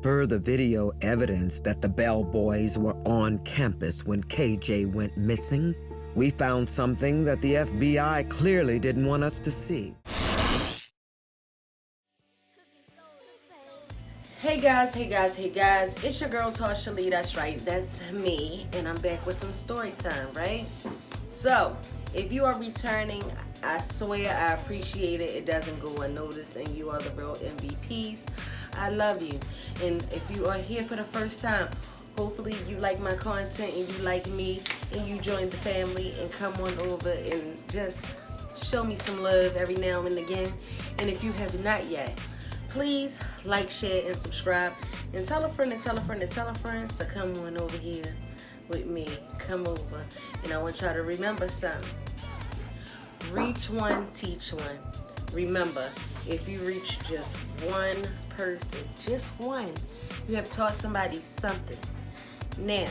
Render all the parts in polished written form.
further video evidence that the Bell Boys were on campus when KJ went missing, we found something that the FBI clearly didn't want us to see. Hey guys, hey guys, hey guys, it's your girl Tasha Lee, that's right, that's me, and I'm back with some story time, right? So, if you are returning, I swear I appreciate it. It doesn't go unnoticed, and you are the real MVPs. I love you. And if you are here for the first time, hopefully you like my content and you like me and you join the family and come on over and just show me some love every now and again. And if you have not yet, please like, share, and subscribe, and tell a friend and tell a friend and tell a friend to come on over here with me. Come over. And I want y'all to remember something. Reach one, teach one. Remember, if you reach just one person, just one, you have taught somebody something. Now,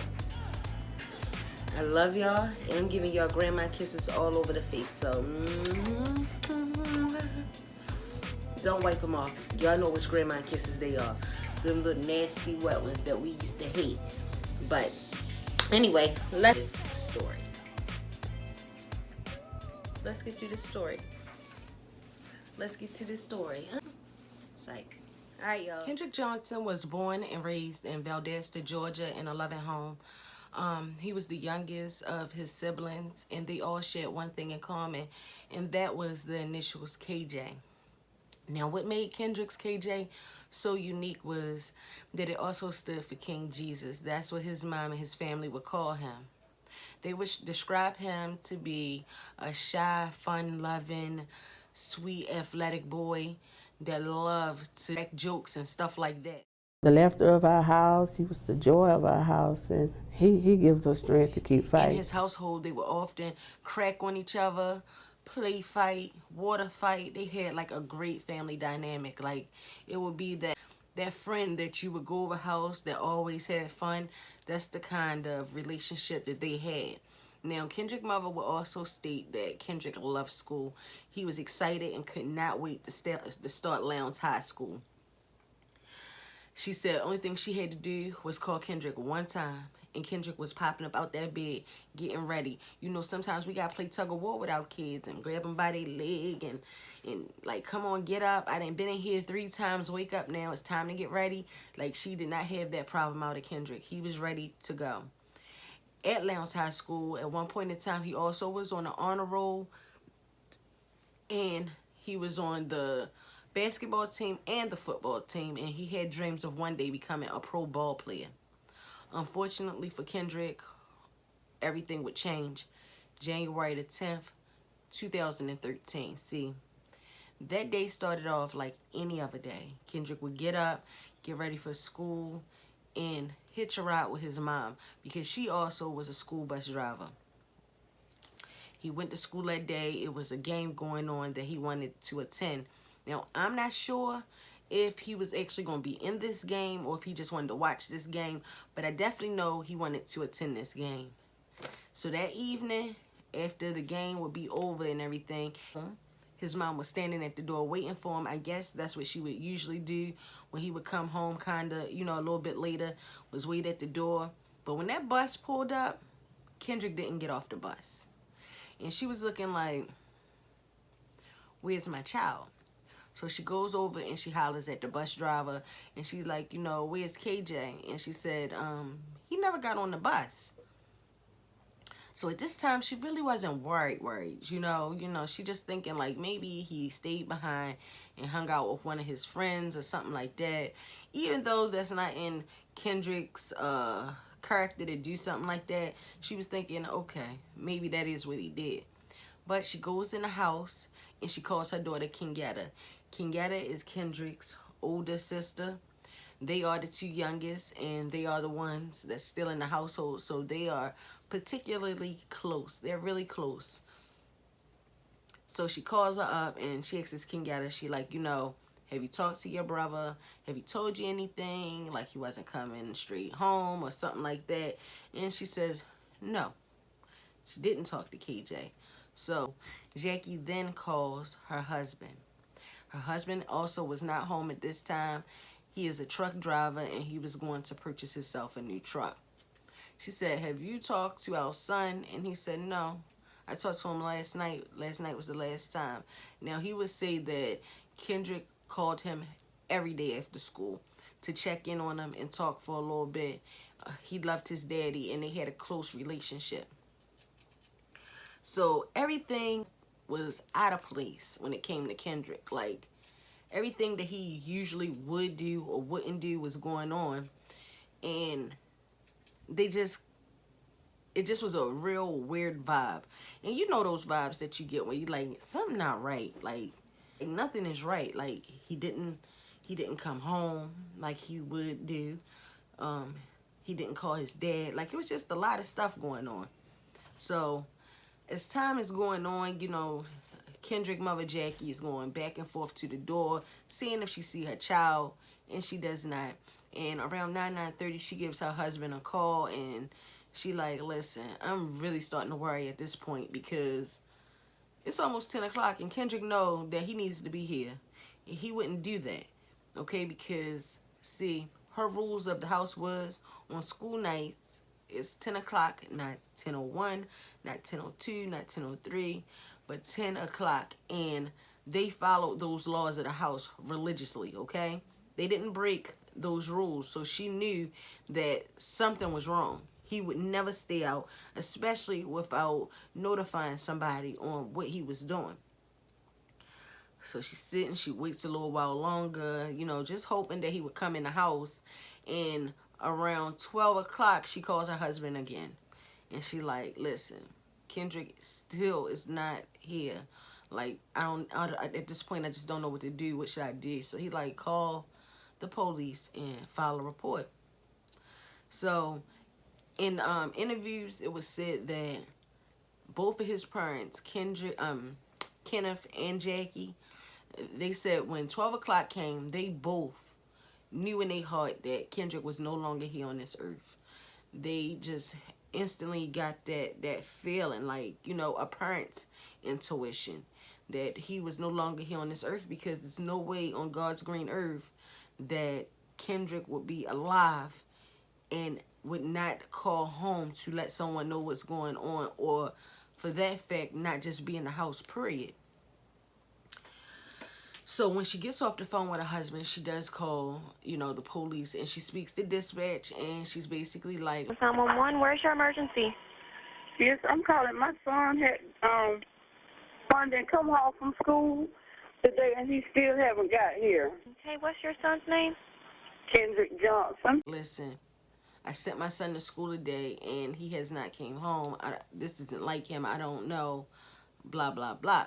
I love y'all, and I'm giving y'all grandma kisses all over the face. So, don't wipe them off. Y'all know which grandma kisses they are. Them little nasty wet ones that we used to hate. But anyway, let's get to the story. Let's get to the story. Let's get to the story. Psych. All right, y'all. Kendrick Johnson was born and raised in Valdosta, Georgia, in a loving home. He was the youngest of his siblings, and they all shared one thing in common, and that was the initials KJ. Now, what made Kendrick's KJ so unique was that it also stood for King Jesus. That's what his mom and his family would call him. They would describe him to be a shy, fun-loving, sweet, athletic boy that loved to make jokes and stuff like that. The laughter of our house, he was the joy of our house, and he gives us strength to keep fighting. In his household, they would often crack on each other, play fight, water fight. They had like a great family dynamic. Like, it would be that friend that you would go over house that always had fun. That's the kind of relationship that they had. Now, Kendrick's mother would also state that Kendrick loved school. He was excited and could not wait to start Lowndes High School. She said the only thing she had to do was call Kendrick one time, and Kendrick was popping up out that bed, getting ready. You know, sometimes we got to play tug of war with our kids and grab them by their leg and like, come on, get up. I done been in here 3 times. Wake up now. It's time to get ready. Like, she did not have that problem out of Kendrick. He was ready to go. At Lowndes High School, at one point in time, he also was on the honor roll, and he was on the basketball team and the football team, and he had dreams of one day becoming a pro ball player. Unfortunately for Kendrick, everything would change January the 10th, 2013. See, that day started off like any other day. Kendrick would get up, get ready for school, and hitch a ride with his mom because she also was a school bus driver. He went to school that day. It was a game going on that he wanted to attend. Now, I'm not sure if he was actually going to be in this game or if he just wanted to watch this game, but I definitely know he wanted to attend this game. So that evening, after the game would be over and everything, his mom was standing at the door waiting for him. I guess that's what she would usually do when he would come home kind of, you know, a little bit later, was wait at the door. But when that bus pulled up, Kendrick didn't get off the bus. And she was looking like, where's my child? So she goes over and she hollers at the bus driver, and she's like, you know, where's KJ? And she said, he never got on the bus. So at this time, she really wasn't worried, you know, she just thinking like maybe he stayed behind and hung out with one of his friends or something like that. Even though that's not in Kendrick's character to do something like that, she was thinking, okay, maybe that is what he did. But she goes in the house and she calls her daughter Kingetta. Kingetta is Kendrick's older sister. They are the 2 youngest, and they are the ones that's still in the household, so they are particularly close. They're really close. So she calls her up and she asks Kingetta, she like, you know, have you talked to your brother? Have he told you anything? Like he wasn't coming straight home or something like that? And she says, no. She didn't talk to KJ. So Jackie then calls her husband. Her husband also was not home at this time. He is a truck driver and he was going to purchase himself a new truck. She said, have you talked to our son? And he said, no. I talked to him last night. Last night was the last time. Now, he would say that Kendrick called him every day after school to check in on him and talk for a little bit. He loved his daddy and they had a close relationship. So everything was out of place when it came to Kendrick. Like, everything that he usually would do or wouldn't do was going on. And it just was a real weird vibe. And you know those vibes that you get when you like, something not right. Like nothing is right. Like he didn't come home like he would do. He didn't call his dad. Like, it was just a lot of stuff going on. So as time is going on, you know, Kendrick mother Jackie is going back and forth to the door, seeing if she see her child, and she does not. And around 9:30, she gives her husband a call, and she like, listen, I'm really starting to worry at this point because it's almost 10 o'clock, and Kendrick know that he needs to be here. And he wouldn't do that, okay? Because, see, her rules of the house was on school nights, it's 10 o'clock, not 10:01, not 10:02, not 10:03, but 10 o'clock. And they followed those laws of the house religiously, okay? They didn't break those rules. So she knew that something was wrong. He would never stay out, especially without notifying somebody on what he was doing. So she's sitting, she waits a little while longer, you know, just hoping that he would come in the house. And around 12 o'clock, she calls her husband again. And she like, listen, Kendrick still is not here. Like, at this point, I just don't know what to do. What should I do? So he like, call the police and file a report. So in interviews, it was said that both of his parents, Kendrick, Kenneth and Jackie, they said when 12 o'clock came, they both knew in their heart that Kendrick was no longer here on this earth. They just instantly got that feeling, like, you know, a parent's intuition, that he was no longer here on this earth, because there's no way on God's green earth that Kendrick would be alive and would not call home to let someone know what's going on, or for that fact, not just be in the house, period. So when she gets off the phone with her husband, she does call, you know, the police, and she speaks to dispatch, and she's basically like, 911, where's your emergency? Yes, I'm calling. My son didn't come home from school today, and he still haven't got here. Okay, what's your son's name? Kendrick Johnson. listen, I sent my son to school today, and he has not came home. This isn't like him. I don't know, blah, blah, blah.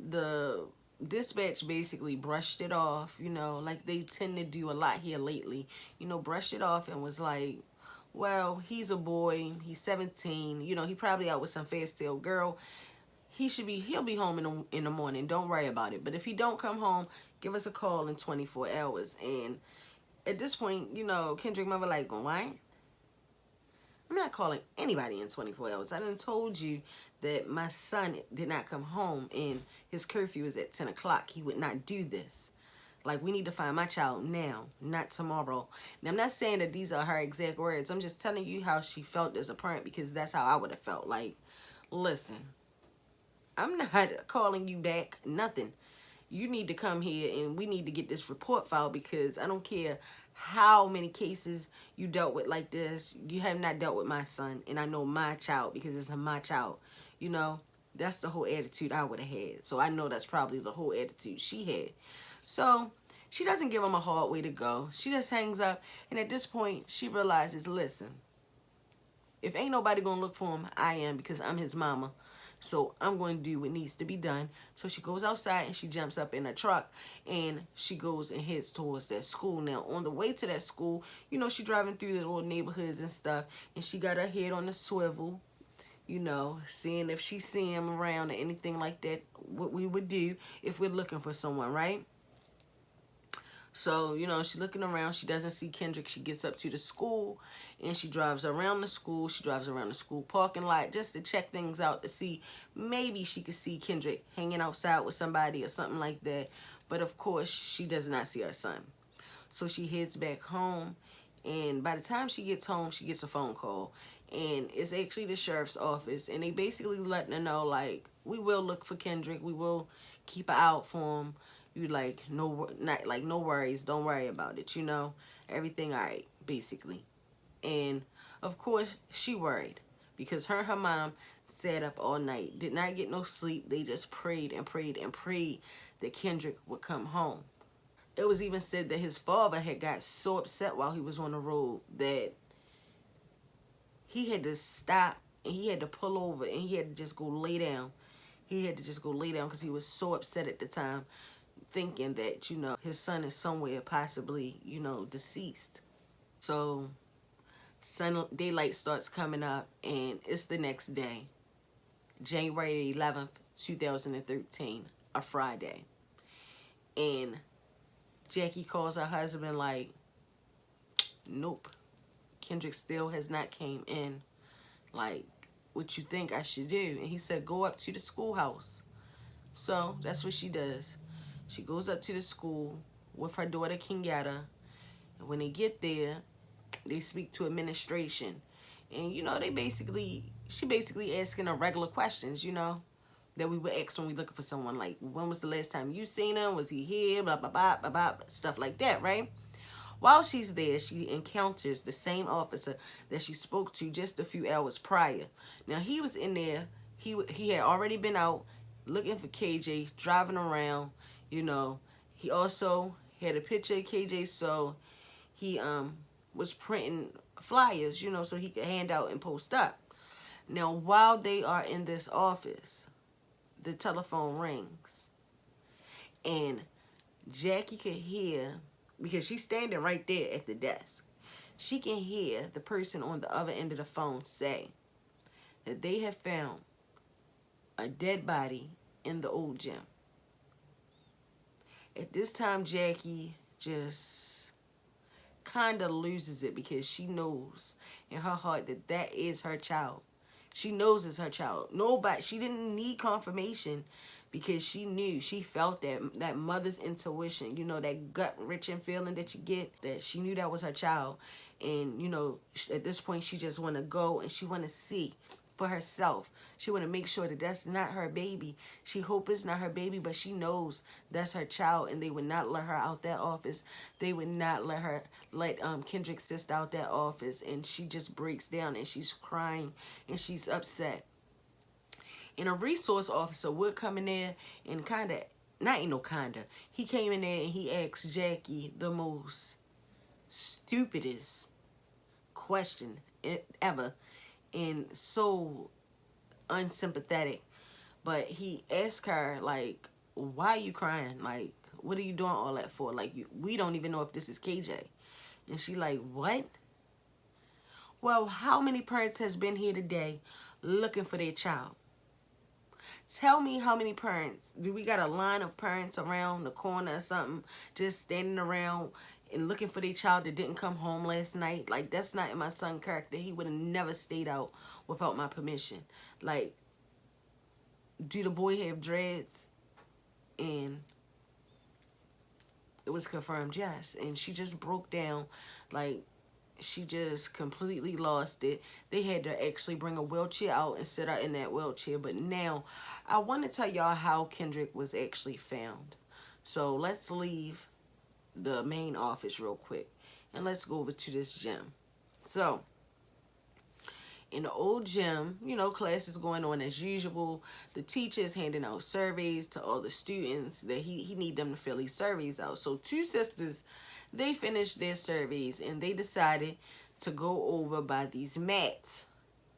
The dispatch basically brushed it off, you know, like they tend to do a lot here lately. You know, brushed it off and was like, well, he's a boy. He's 17. You know, he probably out with some fast-tail girl. He'll be home in the morning. Don't worry about it. But if he don't come home, give us a call in 24 hours. And at this point, you know, Kendrick mother like, what? I'm not calling anybody in 24 hours. I done told you that my son did not come home and his curfew is at 10 o'clock. He would not do this. Like, we need to find my child now, not tomorrow. Now, I'm not saying that these are her exact words. I'm just telling you how she felt as a parent, because that's how I would have felt. Like, listen, I'm not calling you back, nothing. You need to come here and we need to get this report filed, because I don't care how many cases you dealt with like this. You have not dealt with my son, and I know my child because it's my child. You know, that's the whole attitude I would have had. So I know that's probably the whole attitude she had. So she doesn't give him a hard way to go. She just hangs up, and at this point she realizes, listen, if ain't nobody gonna look for him, I am, because I'm his mama. So I'm going to do what needs to be done. So she goes outside and she jumps up in a truck and she goes and heads towards that school. Now, on the way to that school, you know, she driving through the little neighborhoods and stuff, and she got her head on the swivel, you know, seeing if she see him around or anything like that, what we would do if we're looking for someone, right? So, you know, she's looking around. She doesn't see Kendrick. She gets up to the school and she drives around the school. She drives around the school parking lot just to check things out, to see maybe she could see Kendrick hanging outside with somebody or something like that. But of course, she does not see her son. So she heads back home, and by the time she gets home, she gets a phone call, and it's actually the sheriff's office, and they basically letting her know, like, we will look for Kendrick, we will keep an eye out for him. You like, no, not like, no worries, don't worry about it, you know, everything all right, basically. And of course she worried, because her and her mom sat up all night, did not get no sleep. They just prayed and prayed and prayed that Kendrick would come home. It was even said that his father had got so upset while he was on the road that he had to stop, and he had to pull over, and he had to just go lay down. He had to just go lay down because he was so upset at the time, thinking that, you know, his son is somewhere possibly, you know, deceased. So daylight starts coming up, and it's the next day, January 11th, 2013, a Friday. And Jackie calls her husband like, nope, Kendrick still has not came in. Like, what you think I should do? And he said, go up to the schoolhouse. So that's what she does. She goes up to the school with her daughter Kenyatta. And when they get there, they speak to administration. And, you know, she basically asking her regular questions, you know, that we would ask when we looking for someone. Like, when was the last time you seen him? Was he here? Blah, blah, blah, blah, blah, stuff like that, right? While she's there, she encounters the same officer that she spoke to just a few hours prior. Now, he was in there. He had already been out looking for KJ, driving around, you know. He also had a picture of KJ, so he was printing flyers, you know, so he could hand out and post up. Now, while they are in this office, the telephone rings, and Jackie could hear, because she's standing right there at the desk, she can hear the person on the other end of the phone say that they have found a dead body in the old gym. At this time, Jackie just kind of loses it, because she knows in her heart that that is her child. She knows it's her child. Nobody, she didn't need confirmation, because she knew, she felt that mother's intuition, you know, that gut-wrenching feeling that you get, that she knew that was her child. And, you know, at this point, she just want to go, and she want to see for herself. She want to make sure that that's not her baby. She hope it's not her baby, but she knows that's her child, and they would not let her out that office. They would not let Kendrick's sister out that office, and she just breaks down, and she's crying, and she's upset. And a resource officer would come in there and he came in there and he asked Jackie the most stupidest question ever, and so unsympathetic. But he asked her, like, why are you crying? Like, what are you doing all that for? Like, we don't even know if this is KJ. And she like, what? Well, how many parents has been here today looking for their child? Tell me how many parents. Do we got a line of parents around the corner or something, just standing around and looking for their child that didn't come home last night? Like, that's not in my son's character. He would have never stayed out without my permission. Like, do the boy have dreads? And it was confirmed yes. And she just broke down. Like, she just completely lost it. They had to actually bring a wheelchair out and sit her in that wheelchair. But now, I want to tell y'all how Kendrick was actually found. So let's leave the main office real quick, and let's go over to this gym. So, in the old gym, you know, class is going on as usual. The teacher is handing out surveys to all the students that he need them to fill these surveys out. So two sisters, they finished their surveys, and they decided to go over by these mats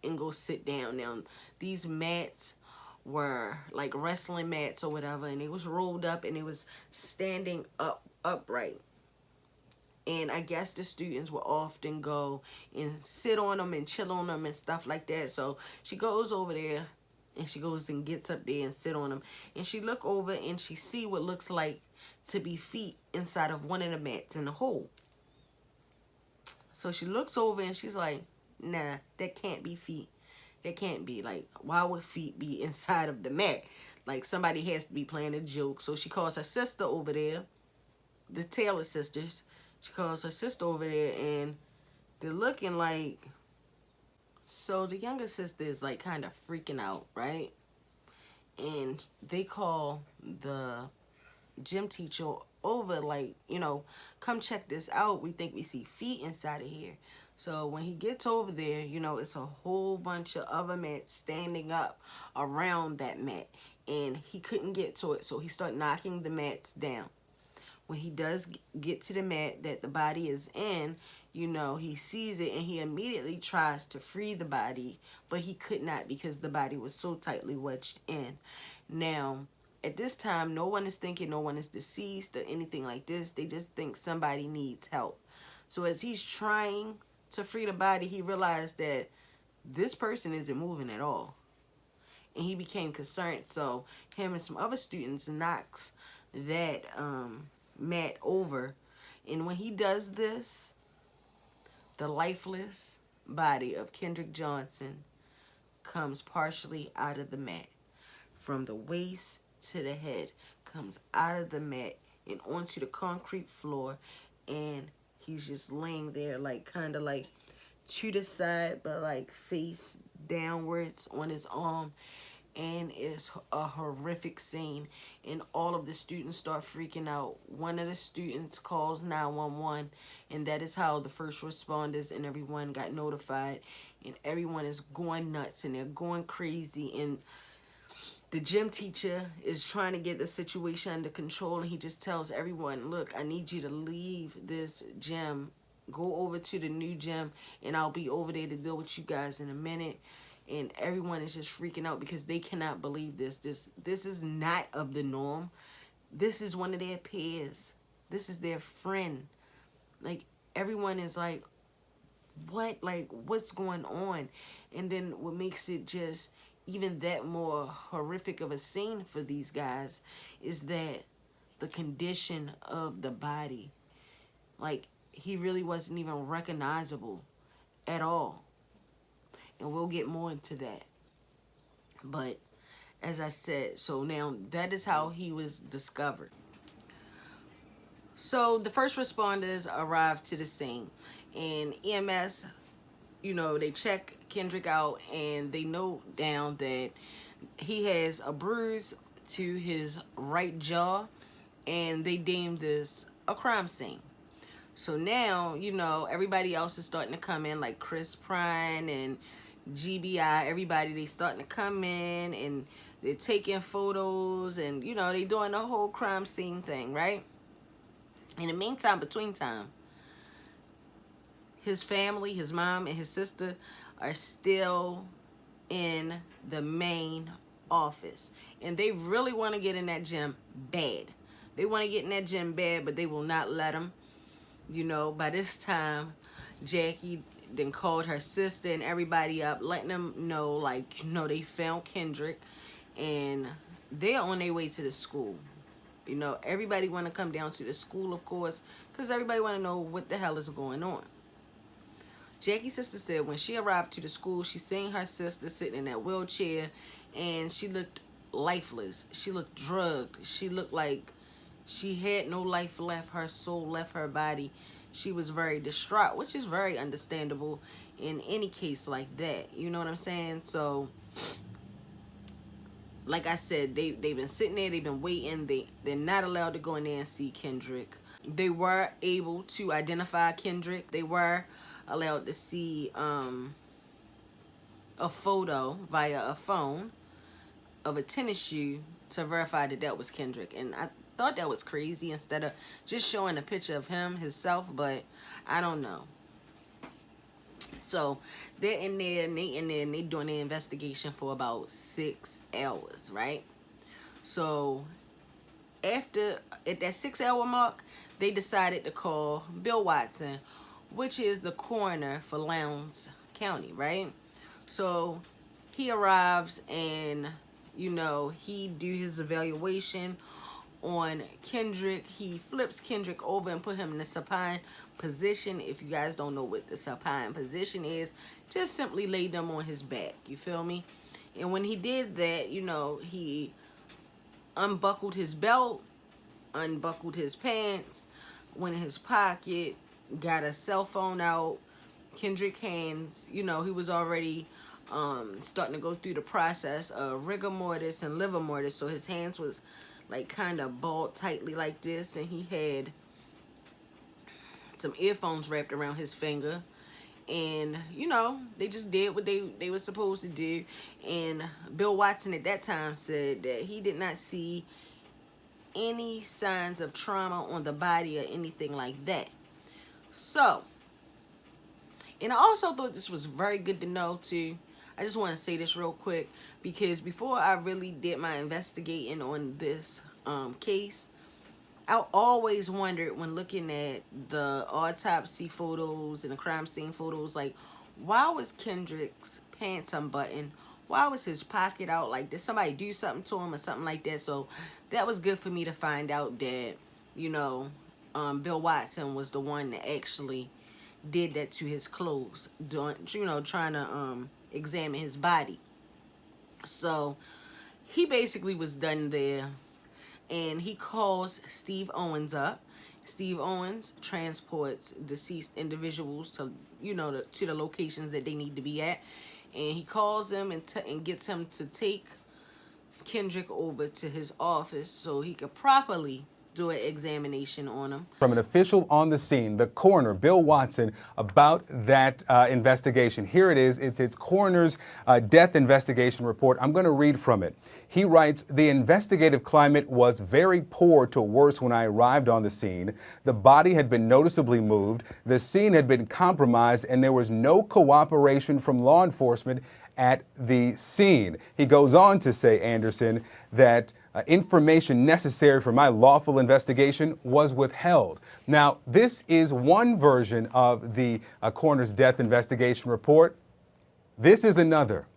and go sit down. Now, these mats were like wrestling mats or whatever, and it was rolled up, and it was standing upright. And I guess the students will often go and sit on them and chill on them and stuff like that. So she goes over there, and she goes and gets up there and sit on them. And she look over, and she see what looks like to be feet inside of one of the mats in the hole. So she looks over, and she's like, nah, that can't be feet. That can't be. Like, why would feet be inside of the mat? Like, somebody has to be playing a joke. So she calls her sister over there, the Taylor sisters. She calls her sister over there, and they're looking like, so the younger sister is like kind of freaking out, right? And they call the gym teacher over, like, you know, come check this out. We think we see feet inside of here. So when he gets over there, you know, it's a whole bunch of other mats standing up around that mat, and he couldn't get to it, so he started knocking the mats down. When he does get to the mat that the body is in, you know, he sees it and he immediately tries to free the body, but he could not because the body was so tightly wedged in. Now, at this time, no one is thinking no one is deceased or anything like this. They just think somebody needs help. So as he's trying to free the body, he realized that this person isn't moving at all. And he became concerned. So him and some other students knocks that mat over. And when he does this, the lifeless body of Kendrick Johnson comes partially out of the mat. From the waist to the head, comes out of the mat and onto the concrete floor, and he's just laying there like kind of like to the side, but like face downwards on his arm. And it's a horrific scene, and all of the students start freaking out. One of the students calls 911, and that is how the first responders and everyone got notified, and everyone is going nuts and they're going crazy. And the gym teacher is trying to get the situation under control, and he just tells everyone, look, I need you to leave this gym, go over to the new gym, and I'll be over there to deal with you guys in a minute. And everyone is just freaking out because they cannot believe this. This is not of the norm. This is one of their peers. This is their friend. Like, everyone is like, what? Like, what's going on? And then what makes it just even that more horrific of a scene for these guys is that the condition of the body. Like, he really wasn't even recognizable at all. And we'll get more into that. But as I said, so now that is how he was discovered. So the first responders arrived to the scene, and EMS, you know, they check Kendrick out, and they note down that he has a bruise to his right jaw, and they deemed this a crime scene. So now, you know, everybody else is starting to come in, like Chris Prine and GBI, everybody, they starting to come in and they're taking photos, and, you know, they doing the whole crime scene thing, right? In the meantime, between time, his family, his mom and his sister are still in the main office, and they really want to get in that gym bad. They want to get in that gym bad, but they will not let them. You know, by this time, Jackie then called her sister and everybody up, letting them know, like, you know, they found Kendrick and they're on their way to the school. You know, everybody want to come down to the school, of course, because everybody want to know what the hell is going on. Jackie's sister said when she arrived to the school, she seen her sister sitting in that wheelchair, and she looked lifeless. She looked drugged. She looked like she had no life left. Her soul left her body. She was very distraught, which is very understandable in any case like that. You know what I'm saying? So, like I said, they've been sitting there. They've been waiting. They're not allowed to go in there and see Kendrick. They were able to identify Kendrick. They were allowed to see a photo via a phone of a tennis shoe to verify that that was Kendrick. And I thought that was crazy, instead of just showing a picture of him himself, but I don't know. So they're in there and they doing the investigation for about 6 hours, right? So at that 6 hour mark, they decided to call Bill Watson, which is the coroner for Lowndes County, right? So he arrives and, you know, he do his evaluation on Kendrick. He flips Kendrick over and put him in the supine position. If you guys don't know what the supine position is, just simply lay them on his back. You feel me? And when he did that, you know, he unbuckled his belt, unbuckled his pants, went in his pocket, got a cell phone out. Kendrick hands, he was already starting to go through the process of rigor mortis and liver mortis, so his hands was like kind of balled tightly like this, and he had some earphones wrapped around his finger. And they just did what they were supposed to do. And Bill Watson at that time said that he did not see any signs of trauma on the body or anything like that. So, and I also thought this was very good to know too. I just want to say this real quick, because before I really did my investigating on this case, I always wondered when looking at the autopsy photos and the crime scene photos, like, why was Kendrick's pants unbuttoned? Why was his pocket out? Like, did somebody do something to him or something like that? So that was good for me to find out that, Bill Watson was the one that actually did that to his clothes, trying to examine his body. So he basically was done there. And he calls Steve Owens up. Steve Owens transports deceased individuals to, to the locations that they need to be at. And he calls them and gets him to take Kendrick over to his office so he could properly do an examination on him. From an official on the scene, the coroner, Bill Watson, about that investigation. Here it is. It's coroner's death investigation report. I'm going to read from it. He writes, "The investigative climate was very poor to worse when I arrived on the scene. The body had been noticeably moved. The scene had been compromised, and there was no cooperation from law enforcement at the scene." He goes on to say, Anderson, that information necessary for my lawful investigation was withheld. Now, this is one version of the coroner's death investigation report. This is another.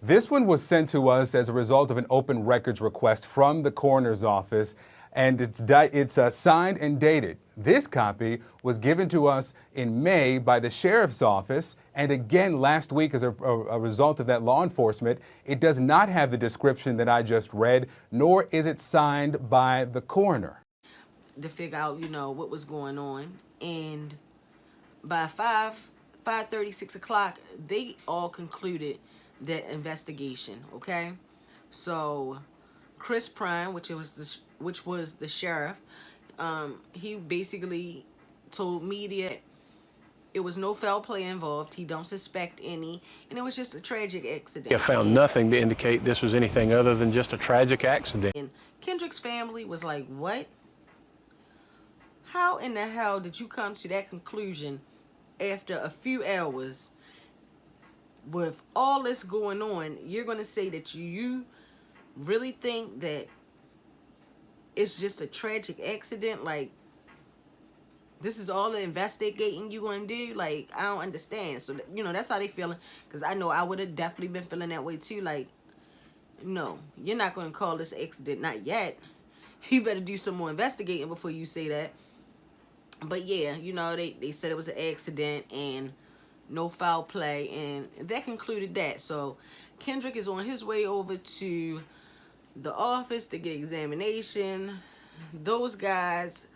This one was sent to us as a result of an open records request from the coroner's office, and it's signed and dated. This copy was given to us in May by the sheriff's office, and again last week as a result of that law enforcement. It does not have the description that I just read, nor is it signed by the coroner. To figure out, what was going on. And by 5:30, 6 o'clock, they all concluded that investigation, okay? So Chris Prime, which was the sheriff, he basically told media it was no foul play involved. He don't suspect any, and it was just a tragic accident. I found nothing to indicate this was anything other than just a tragic accident. And Kendrick's family was like, what? How in the hell did you come to that conclusion after a few hours with all this going on? You're going to say that you really think that it's just a tragic accident? Like, this is all the investigating you going to do? Like, I don't understand. So, that's how they feeling. Because I know I would have definitely been feeling that way too. Like, no, you're not going to call this accident. Not yet. You better do some more investigating before you say that. But yeah, they said it was an accident and no foul play. And that concluded that. So Kendrick is on his way over to the office to get examination. Those guys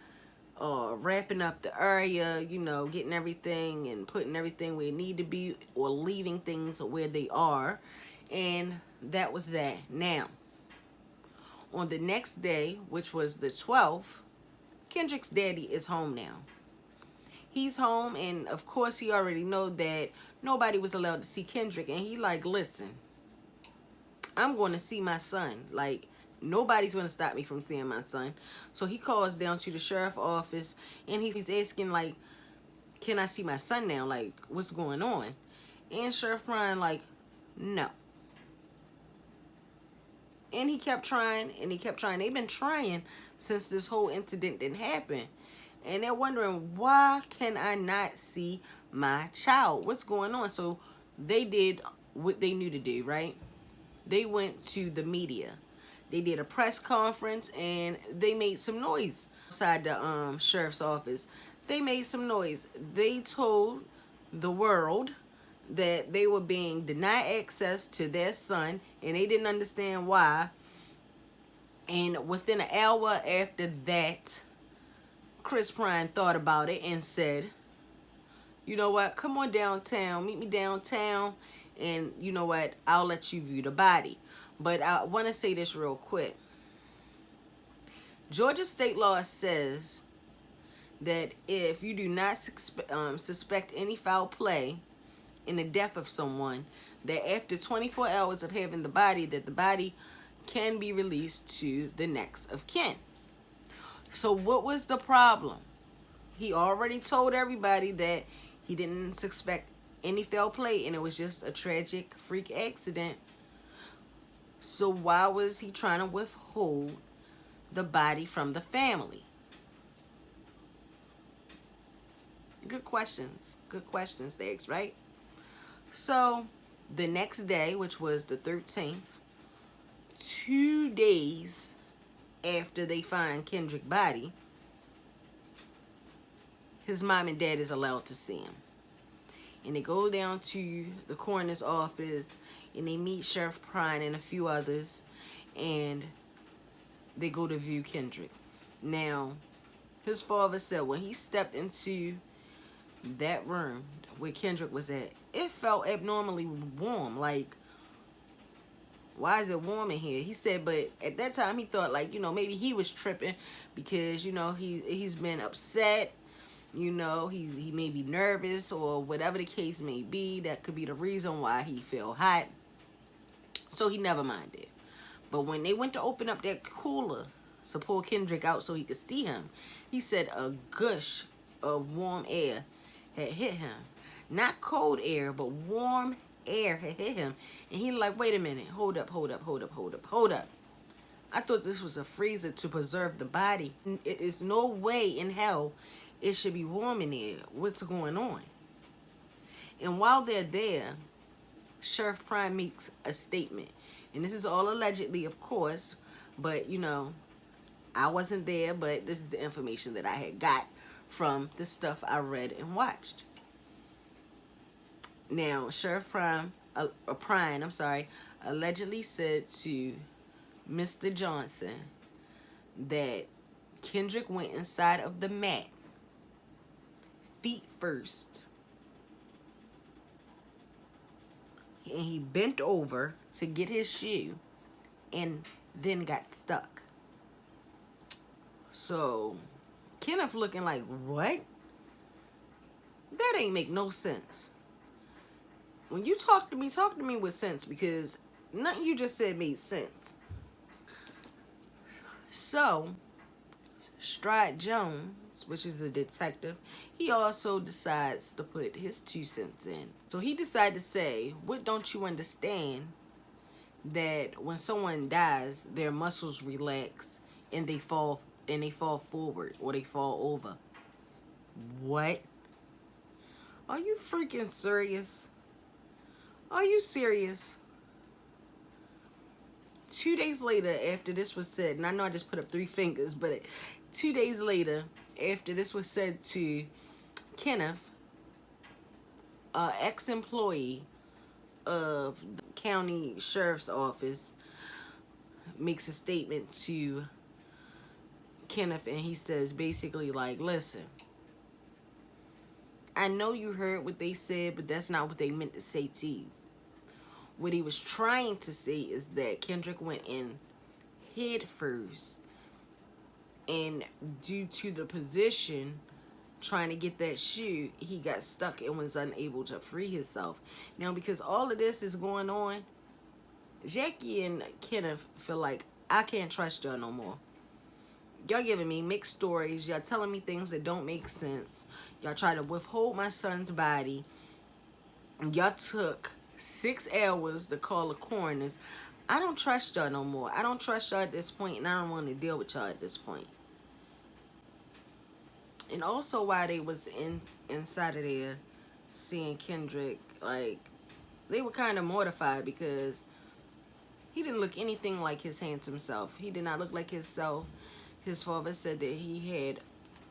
are wrapping up the area, getting everything and putting everything where it need to be, or leaving things where they are. And that was that. Now, on the next day, which was the 12th, Kendrick's daddy is home now. He's home, and of course he already know that nobody was allowed to see Kendrick. And he like, listen, I'm going to see my son. Like, nobody's going to stop me from seeing my son. So he calls down to the sheriff's office, and he's asking, like, can I see my son now? Like, what's going on? And Sheriff Brian, like, no. And he kept trying, and he kept trying. They've been trying since this whole incident didn't happen. And they're wondering, why can I not see my child? What's going on? So they did what they knew to do, right? They went to the media. They did a press conference, and they made some noise outside the sheriff's office. They made some noise. They told the world that they were being denied access to their son, and they didn't understand why. And within an hour after that, Chris Pine thought about it and said, you know what, come on downtown, meet me downtown, and you know what, I'll let you view the body. But I want to say this real quick. Georgia state law says that if you do not suspect any foul play in the death of someone, that after 24 hours of having the body, that the body can be released to the next of kin. So what was the problem? He already told everybody that he didn't suspect any foul play and it was just a tragic freak accident. So why was he trying to withhold the body from the family? Good questions. Good questions, thanks, right? So the next day, which was the 13th, 2 days after they find Kendrick's body, his mom and dad is allowed to see him. And they go down to the coroner's office and they meet Sheriff Pine and a few others, and they go to view Kendrick. Now, his father said when he stepped into that room where Kendrick was at, it felt abnormally warm. Like, why is it warm in here? He said, but at that time he thought, like, you know, maybe he was tripping because, you know, he's been upset. You know, he may be nervous or whatever the case may be. That could be the reason why he felt hot. So he never minded. But when they went to open up that cooler to pull Kendrick out so he could see him, he said a gush of warm air had hit him. Not cold air, but warm air had hit him. And he like, wait a minute, hold up. I thought this was a freezer to preserve the body. It is no way in hell it should be warm in there. What's going on? And while they're there, Sheriff Prime makes a statement. And this is all allegedly, of course, but, you know, I wasn't there, but this is the information that I had got from the stuff I read and watched. Now, Sheriff Prime allegedly said to Mr. Johnson that Kendrick went inside of the mat, feet first, and he bent over to get his shoe and then got stuck. So Kenneth looking like, what? That ain't make no sense. When you talk to me with sense, because nothing you just said made sense. So Stride Jones, which is a detective, he also decides to put his 2 cents in. So he decided to say, what don't you understand that when someone dies, their muscles relax and they fall forward or they fall over? What? Are you freaking serious? Are you serious? 2 days later, after this was said, and I know I just put up 3 fingers, but 2 days later, after this was said to Kenneth, an ex-employee of the county sheriff's office makes a statement to Kenneth, and he says basically like, listen, I know you heard what they said, but that's not what they meant to say to you. What he was trying to say is that Kendrick went in head first, and due to the position trying to get that shoe, he got stuck and was unable to free himself. Now, because all of this is going on, Jackie and Kenneth feel like, I can't trust y'all no more. Y'all giving me mixed stories. Y'all telling me things that don't make sense. Y'all try to withhold my son's body. Y'all took 6 hours to call the coroners. I don't trust y'all no more. I don't trust y'all at this point, and I don't want to deal with y'all at this point. And also while they was inside of there seeing Kendrick, like, they were kind of mortified because he didn't look anything like his handsome self. He did not look like himself. His father said that he had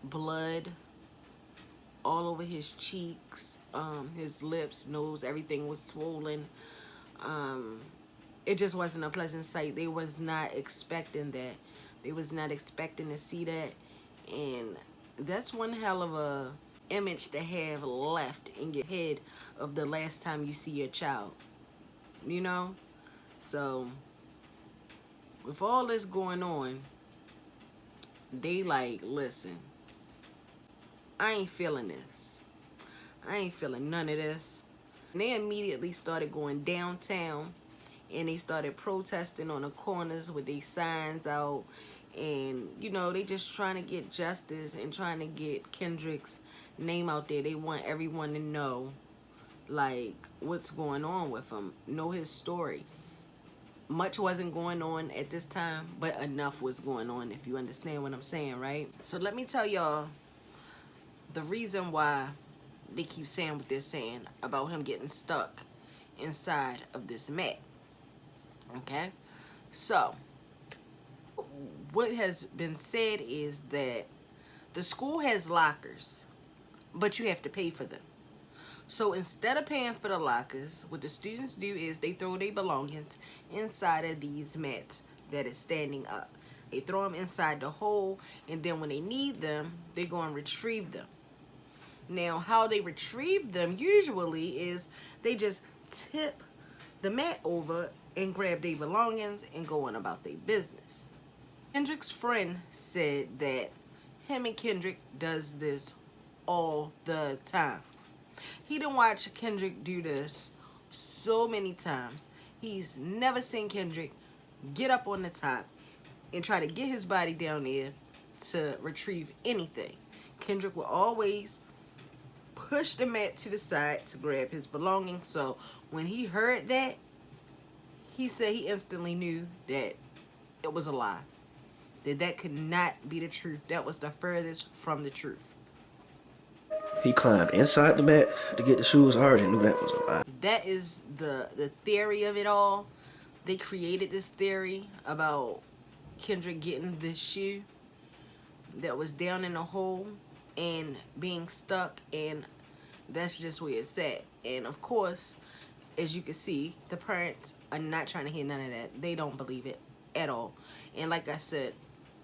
blood all over his cheeks, his lips, nose, everything was swollen. It just wasn't a pleasant sight. They was not expecting that. They was not expecting to see that. And That's one hell of a image to have left in your head of the last time you see your child, you know? So with all this going on, they like, listen, I ain't feeling this. I ain't feeling none of this. And they immediately started going downtown and they started protesting on the corners with their signs out. And, you know, they just trying to get justice and trying to get Kendrick's name out there. They want everyone to know, like, what's going on with him. Know his story. Much wasn't going on at this time, but enough was going on, if you understand what I'm saying, right? So let me tell y'all the reason why they keep saying what they're saying about him getting stuck inside of this mat. Okay? So, what has been said is that the school has lockers, but you have to pay for them. So instead of paying for the lockers, what the students do is they throw their belongings inside of these mats that is standing up. They throw them inside the hole, and then when they need them, they go and retrieve them. Now, how they retrieve them usually is they just tip the mat over and grab their belongings and go on about their business. Kendrick's friend said that him and Kendrick does this all the time. He done watched Kendrick do this so many times. He's never seen Kendrick get up on the top and try to get his body down there to retrieve anything. Kendrick will always push the mat to the side to grab his belongings. So when he heard that, he said he instantly knew that it was a lie. That could not be the truth. That was the furthest from the truth. He climbed inside the mat to get the shoes. I already knew that was a lie. That is the theory of it all. They created this theory about Kendrick getting this shoe that was down in the hole and being stuck, and that's just where it's at. And of course, as you can see, the parents are not trying to hear none of that. They don't believe it at all. And like I said,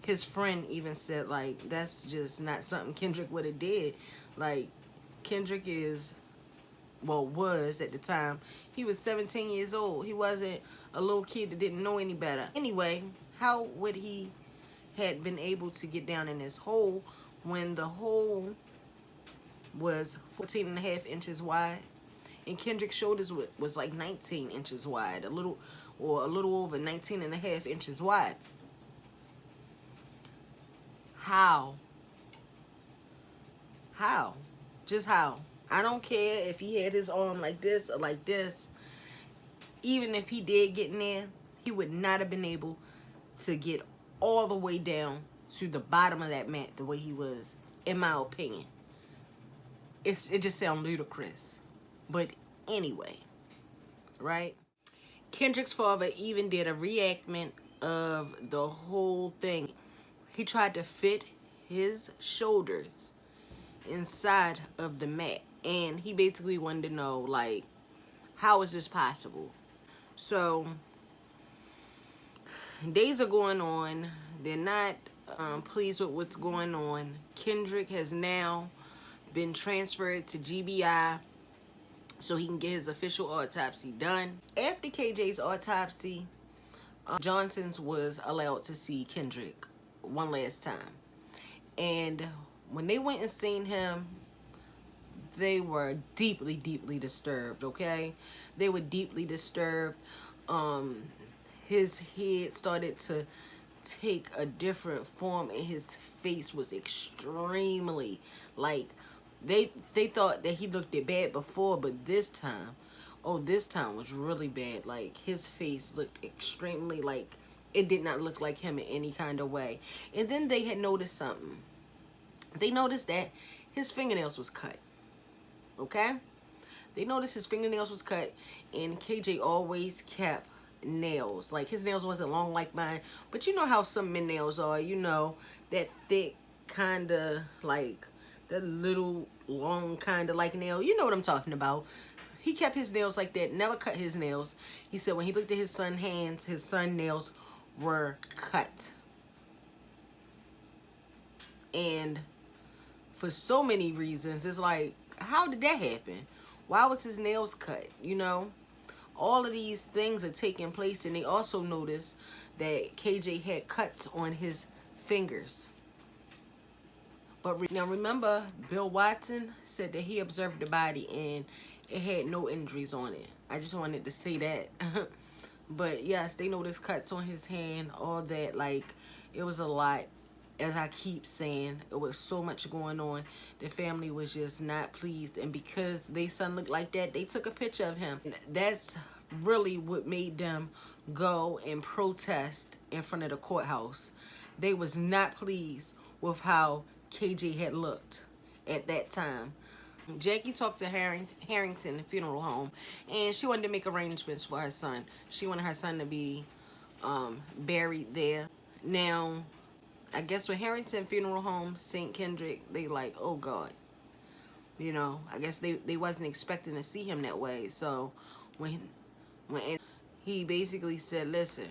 his friend even said, like, that's just not something Kendrick would have did. Like, Kendrick is, well, was at the time, he was 17 years old. He wasn't a little kid that didn't know any better. Anyway, how would he had been able to get down in this hole when the hole was 14.5 inches wide and Kendrick's shoulders was like 19 inches wide, a little over 19.5 inches wide? How? Just how? I don't care if he had his arm like this or like this. Even if he did get in there, he would not have been able to get all the way down to the bottom of that mat the way he was, in my opinion. It just sounds ludicrous. But anyway, right? Kendrick's father even did a reenactment of the whole thing. He tried to fit his shoulders inside of the mat, and he basically wanted to know, like, how is this possible? So days are going on. They're not pleased with what's going on. Kendrick has now been transferred to GBI so he can get his official autopsy done. After KJ's autopsy, Johnson's was allowed to see Kendrick one last time. And when they went and seen him, they were deeply, deeply disturbed, okay? They were deeply disturbed. His head started to take a different form, and his face was extremely, like, they thought that he looked it bad before, but this time, oh, this time was really bad. Like, his face looked extremely, like, it did not look like him in any kind of way. And then they had noticed something. They noticed that his fingernails was cut, okay? They noticed his fingernails was cut, and KJ always kept nails. Like, his nails wasn't long like mine, but you know how some men nails are, you know, that thick kind of, like, that little long kind of like nail. You know what I'm talking about. He kept his nails like that, never cut his nails. He said when he looked at his son's hands, his son's nails were cut. And for so many reasons. It's like, how did that happen? Why was his nails cut? You know, all of these things are taking place, and they also noticed that KJ had cuts on his fingers. But now remember, Bill Watson said that he observed the body and it had no injuries on it. I just wanted to say that. But yes, they noticed cuts on his hand, all that. Like, it was a lot. As I keep saying, it was so much going on. The family was just not pleased. And because their son looked like that, they took a picture of him. That's really what made them go and protest in front of the courthouse. They was not pleased with how KJ had looked at that time. Jackie talked to Harrington, the funeral home, and she wanted to make arrangements for her son. She wanted her son to be buried there. Now, I guess with Harrington Funeral Home, St. Kendrick, they like, oh God. You know, I guess they wasn't expecting to see him that way. So when he basically said, listen,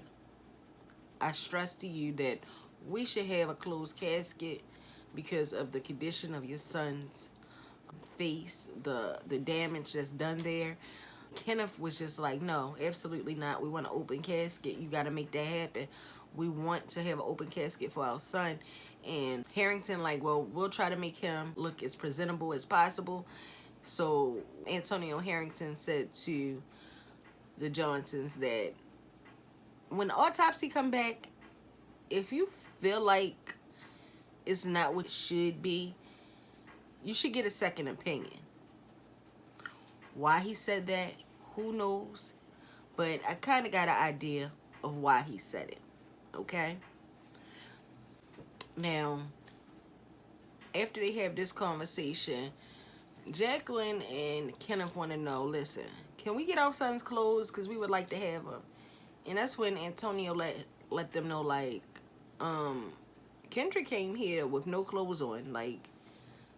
I stress to you that we should have a closed casket because of the condition of your son's face, the damage that's done there. Kenneth was just like, no, absolutely not. We want an open casket. You got to make that happen. We want to have an open casket for our son. And Harrington like, well, we'll try to make him look as presentable as possible. So Antonio Harrington said to the Johnsons that when the autopsy come back, if you feel like it's not what it should be, you should get a second opinion. Why he said that, who knows? But I kind of got an idea of why he said it, okay? Now, after they have this conversation, Jacqueline and Kenneth want to know, listen, can we get our son's clothes? Because we would like to have them. And that's when Antonio let them know, like, Kendrick came here with no clothes on. Like,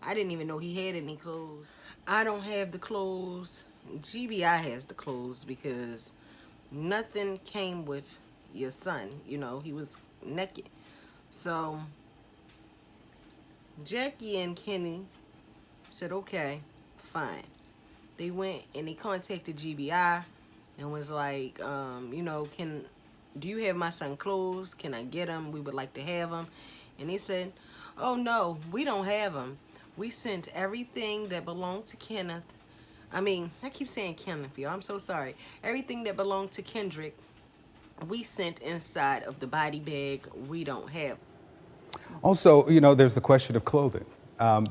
I didn't even know he had any clothes. I don't have the clothes. GBI has the clothes because nothing came with your son. You know, he was naked. So Jackie and Kenny said, okay, fine. They went and they contacted GBI and was like, you know, do you have my son clothes? Can I get them? We would like to have them. And they said, oh no, we don't have them. We sent everything that belonged to Kenneth. I mean, I keep saying Kenneth, y'all. I'm so sorry. Everything that belonged to Kendrick, we sent inside of the body bag. We don't have. Also, you know, there's the question of clothing,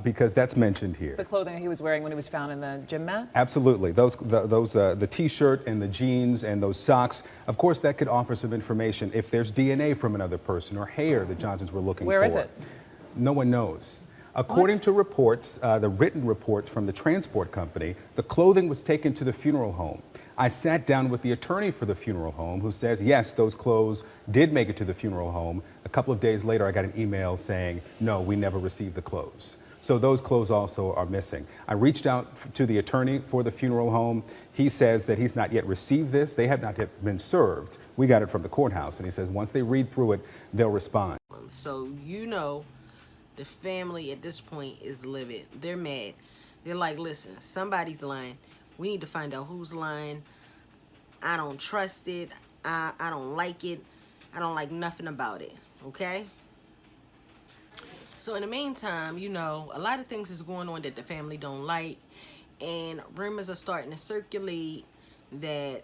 because that's mentioned here. The clothing he was wearing when he was found in the gym mat? Absolutely. The T-shirt and the jeans and those socks, of course, that could offer some information if there's DNA from another person or hair the Johnsons were looking for. Where is it? No one knows. According to reports, the written reports from the transport company, the clothing was taken to the funeral home. I sat down with the attorney for the funeral home who says, yes, those clothes did make it to the funeral home. A couple of days later, I got an email saying, no, we never received the clothes. So those clothes also are missing. I reached out to the attorney for the funeral home. He says that he's not yet received this. They have not yet been served. We got it from the courthouse. And he says once they read through it, they'll respond. So, you know, the family at this point is livid. They're mad. They're like, listen, somebody's lying. We need to find out who's lying. I don't trust it. I don't like it. I don't like nothing about it. Okay? So in the meantime, you know, a lot of things is going on that the family don't like. And rumors are starting to circulate that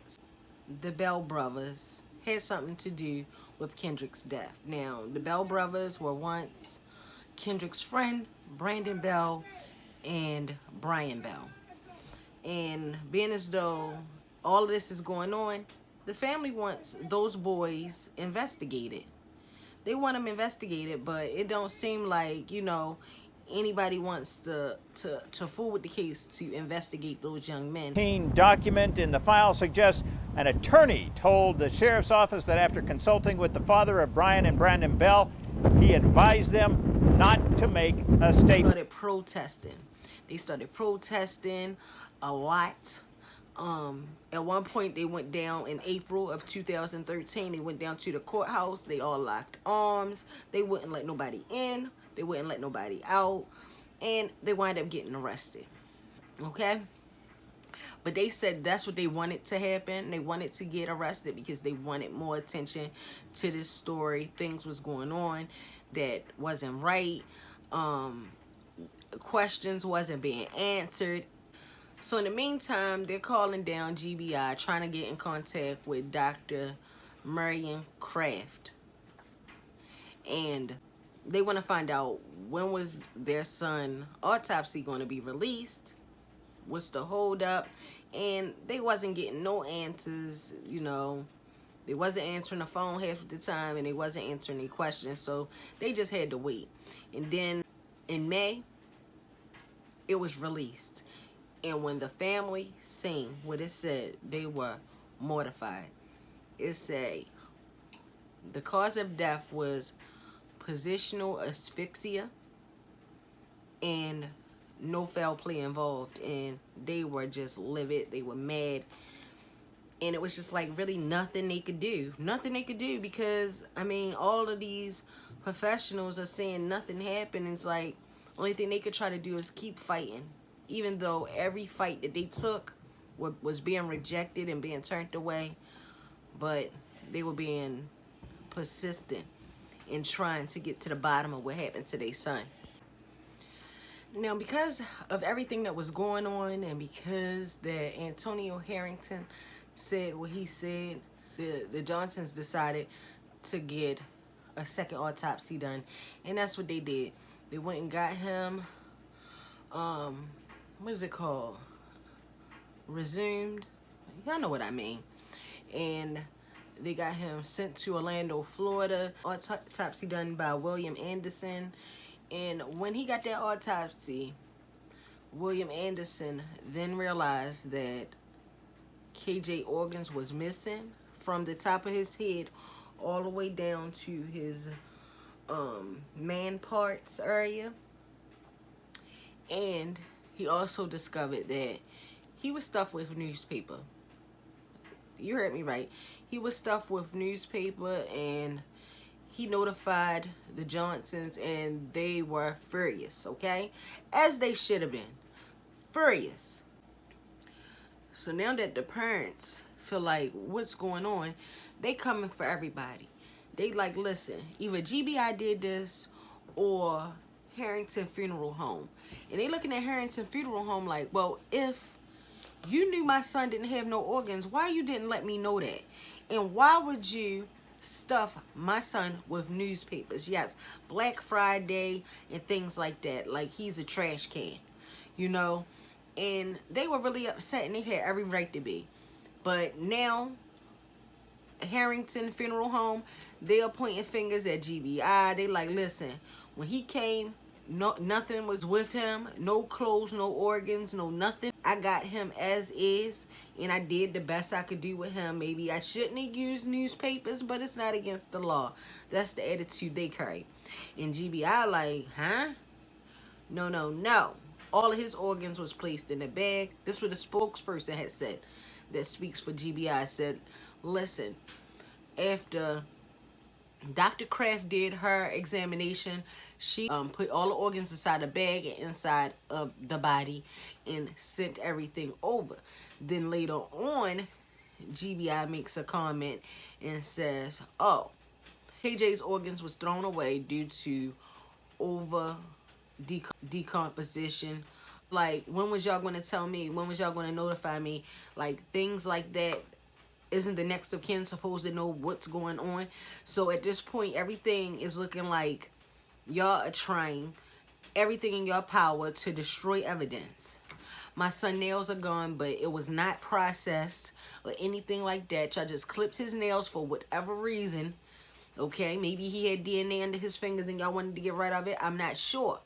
the Bell brothers had something to do with Kendrick's death. Now, the Bell brothers were once Kendrick's friend, Brandon Bell and Brian Bell. And being as though all of this is going on, the family wants those boys investigated. They want them investigated, but it don't seem like, you know, anybody wants to fool with the case to investigate those young men. Document in the file suggests an attorney told the sheriff's office that after consulting with the father of Brian and Brandon Bell, he advised them not to make a statement. They started protesting a lot. At one point, they went down in April of 2013. They went down to the courthouse. They all locked arms. They wouldn't let nobody in. They wouldn't let nobody out. and they wind up getting arrested. Okay? But they said that's what they wanted to happen. They wanted to get arrested because they wanted more attention to this story. Things was going on that wasn't right. Questions wasn't being answered. So in the meantime, they're calling down GBI, trying to get in contact with Dr. Marion Kraft. And they want to find out, when was their son Autopsy going to be released? What's the holdup? And they wasn't getting no answers, you know. They wasn't answering the phone half of the time, and they wasn't answering any questions. So they just had to wait. And then in May, it was released. And when the family seen what it said, they were mortified. It said the cause of death was positional asphyxia and no foul play involved. And they were just livid. They were mad. And it was just like really nothing they could do. Nothing they could do, because, I mean, all of these professionals are saying nothing happened. It's like, only thing they could try to do is keep fighting. Even though every fight that they took was being rejected and being turned away. But they were being persistent in trying to get to the bottom of what happened to their son. Now, because of everything that was going on, and because that Antonio Harrington said what he said, the Johnsons decided to get a second autopsy done. And that's what they did. They went and got him, what is it called? Resumed. Y'all know what I mean. And they got him sent to Orlando, Florida. Autopsy done by William Anderson. And when he got that autopsy, William Anderson then realized that KJ organs was missing from the top of his head all the way down to his man parts area. And he also discovered that he was stuffed with newspaper. You heard me right. He was stuffed with newspaper, and he notified the Johnsons, and they were furious, okay? As they should have been. Furious. So now that the parents feel like, what's going on, they coming for everybody. They like, listen, either GBI did this or Harrington Funeral Home. And they looking at Harrington Funeral Home like, well, if you knew my son didn't have no organs, why you didn't let me know that? And why would you stuff my son with newspapers? Yes, Black Friday and things like that. Like he's a trash can, you know? And they were really upset, and they had every right to be. But now, Harrington Funeral Home, they're pointing fingers at GBI. They like, listen, when he came, nothing was with him. No clothes, no organs, no nothing. I got him as is, and I did the best I could do with him. Maybe I shouldn't have used newspapers, but it's not against the law. That's the attitude they carry. And GBI like, huh? No, no, no. All of his organs was placed in a bag. This is what the spokesperson had said that speaks for GBI. Said, listen, after Dr. Kraft did her examination, she put all the organs inside a bag and inside of the body and sent everything over. Then later on, GBI makes a comment and says, oh, KJ's organs was thrown away due to over decomposition. Like, when was y'all going to tell me? When was y'all going to notify me? Like, things like that. Isn't the next of kin supposed to know what's going on? So at this point, everything is looking like y'all are trying everything in your power to destroy evidence. My son's nails are gone, but it was not processed or anything like that. Y'all just clipped his nails for whatever reason. Okay, maybe he had DNA under his fingers and y'all wanted to get rid of it. I'm not sure.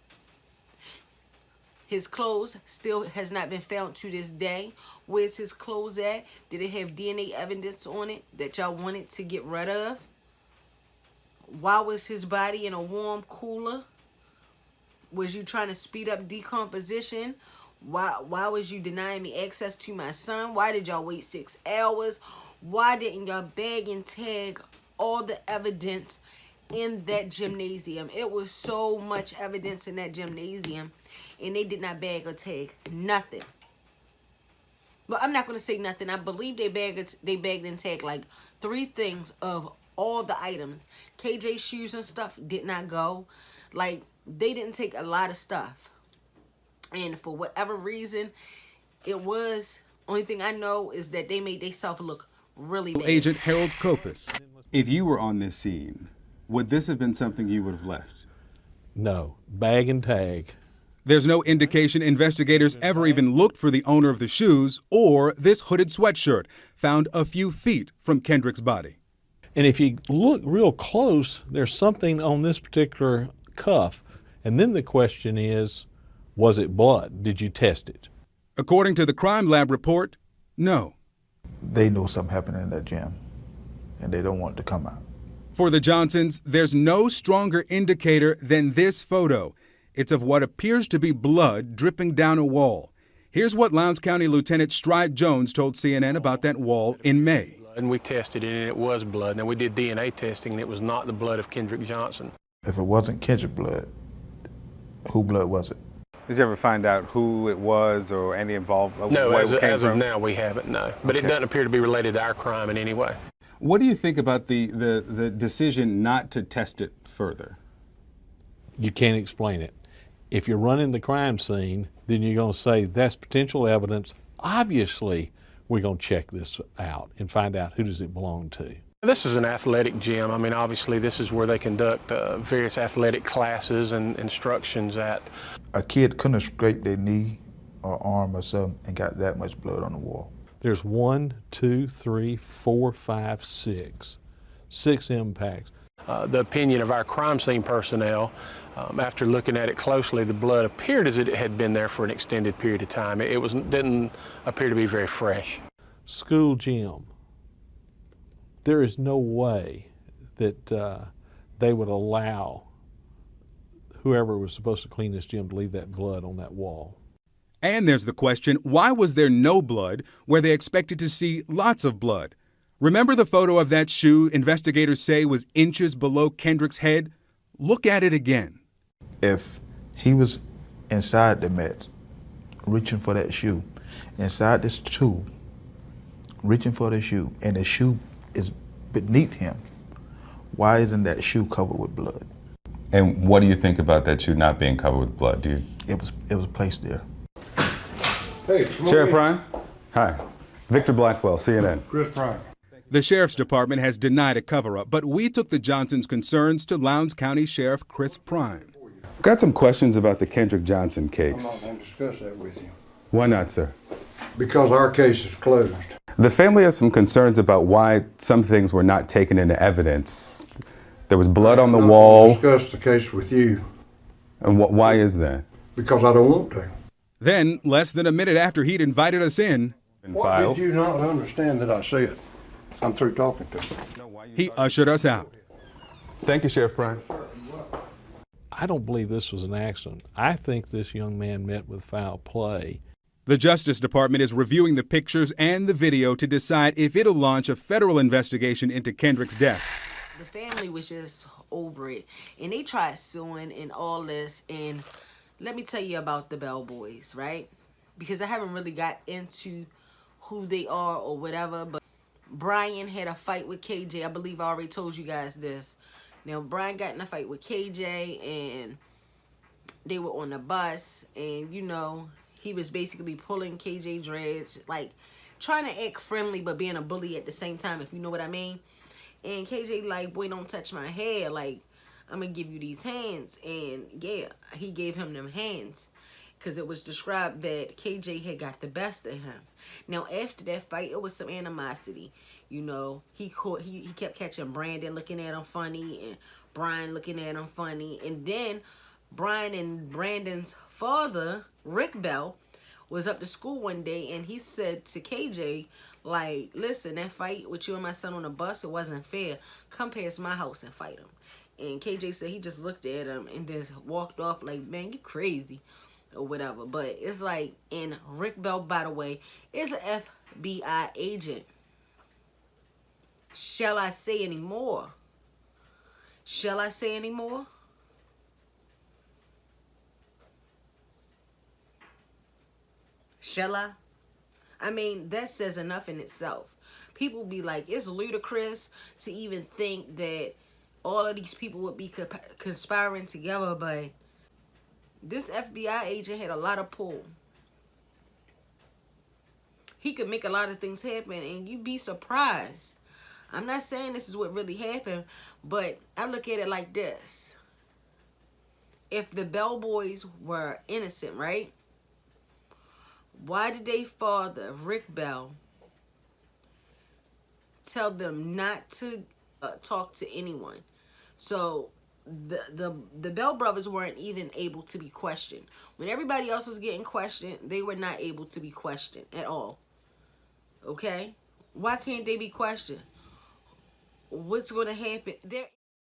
His clothes still has not been found to this day. Where's his clothes at? Did it have DNA evidence on it that y'all wanted to get rid of? Why was his body in a warm cooler? Was you trying to speed up decomposition? Why was you denying me access to my son? Why did y'all wait 6 hours? Why didn't y'all bag and tag all the evidence in that gymnasium? It was so much evidence in that gymnasium. and they did not bag or tag nothing. But I'm not going to say nothing. I believe they bagged and tagged like 3 things of all the items. KJ's shoes and stuff did not go. Like, they didn't take a lot of stuff. And for whatever reason, it was, only thing I know is that they made themselves look really bad. Agent Harold Kopis, if you were on this scene, would this have been something you would have left? No. Bag and tag. There's no indication investigators ever even looked for the owner of the shoes or this hooded sweatshirt found a few feet from Kendrick's body. And if you look real close, there's something on this particular cuff. And then the question is, was it blood? Did you test it? According to the crime lab report, no. They know something happened in that gym, and they don't want it to come out. For the Johnsons, there's no stronger indicator than this photo. It's of what appears to be blood dripping down a wall. Here's what Lowndes County Lieutenant Stride Jones told CNN about that wall in May. And we tested it, and it was blood. Now, we did DNA testing, and it was not the blood of Kendrick Johnson. If it wasn't Kendrick blood, who blood was it? Did you ever find out who it was or any involved? No, as of now, we haven't, no. But it doesn't appear to be related to our crime in any way. What do you think about the decision not to test it further? You can't explain it. If you're running the crime scene, then you're going to say that's potential evidence. Obviously, we're going to check this out and find out who does it belong to. This is an athletic gym. I mean, obviously, this is where they conduct various athletic classes and instructions at. A kid couldn't have scraped their knee or arm or something and got that much blood on the wall. There's 1, 2, 3, 4, 5, 6. 6 impacts. The opinion of our crime scene personnel, after looking at it closely, the blood appeared as if it had been there for an extended period of time. It didn't appear to be very fresh. School gym. There is no way that they would allow whoever was supposed to clean this gym to leave that blood on that wall. And there's the question, why was there no blood where they expected to see lots of blood? Remember the photo of that shoe investigators say was inches below Kendrick's head? Look at it again. If he was inside the mat, reaching for that shoe, inside this tube, reaching for the shoe, and the shoe is beneath him, why isn't that shoe covered with blood? And what do you think about that shoe not being covered with blood, dude? It was placed there. Hey, Sheriff Prime? Hi. Victor Blackwell, CNN. Chris Prime. The Sheriff's Department has denied a cover-up, but we took the Johnsons' concerns to Lowndes County Sheriff Chris Prime. Got some questions about the Kendrick Johnson case. I'm not going to discuss that with you. Why not, sir? Because our case is closed. The family has some concerns about why some things were not taken into evidence. There was blood on the wall. I'm not going to discuss the case with you. And why is that? Because I don't want to. Then, less than a minute after he'd invited us in, What did you not understand that I said? I'm through talking to you. He ushered us out. Thank you, Sheriff Prime. I don't believe this was an accident. I think this young man met with foul play. The Justice Department is reviewing the pictures and the video to decide if it'll launch a federal investigation into Kendrick's death. The family was just over it, and they tried suing and all this. And let me tell you about the Bell Boys, right? Because I haven't really got into who they are or whatever, but Brian had a fight with KJ. I believe I already told you guys this. Now, Brian got in a fight with KJ, and they were on the bus, and, you know, he was basically pulling KJ dreads, like, trying to act friendly, but being a bully at the same time, if you know what I mean. And KJ like, boy, don't touch my hair. Like, I'm going to give you these hands. And, yeah, he gave him them hands. Because it was described that KJ had got the best of him. Now, after that fight, it was some animosity. You know, he kept catching Brandon looking at him funny and Brian looking at him funny. And then Brian and Brandon's father, Rick Bell, was up to school one day, and he said to KJ, like, listen, that fight with you and my son on the bus, it wasn't fair. Come past my house and fight him. And KJ said he just looked at him and just walked off like, man, you crazy. Or whatever. But it's like, and Rick Bell, by the way, is an FBI agent. Shall I say any more? Shall I say any more? Shall I mean, that says enough in itself. People be like, it's ludicrous to even think that all of these people would be conspiring together, but this FBI agent had a lot of pull. He could make a lot of things happen, and you'd be surprised. I'm not saying this is what really happened, but I look at it like this. If the Bell boys were innocent, right? Why did their father, Rick Bell, tell them not to talk to anyone? So the Bell brothers weren't even able to be questioned. When everybody else was getting questioned, they were not able to be questioned at all. Okay? Why can't they be questioned? What's going to happen?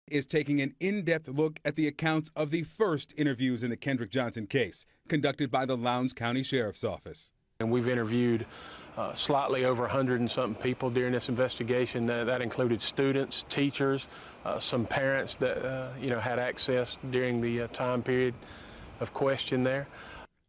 Is taking an in-depth look at the accounts of the first interviews in the Kendrick Johnson case, conducted by the Lowndes County Sheriff's Office. And we've interviewed slightly over 100 and something people during this investigation. That included students, teachers, some parents that had access during the time period of question there.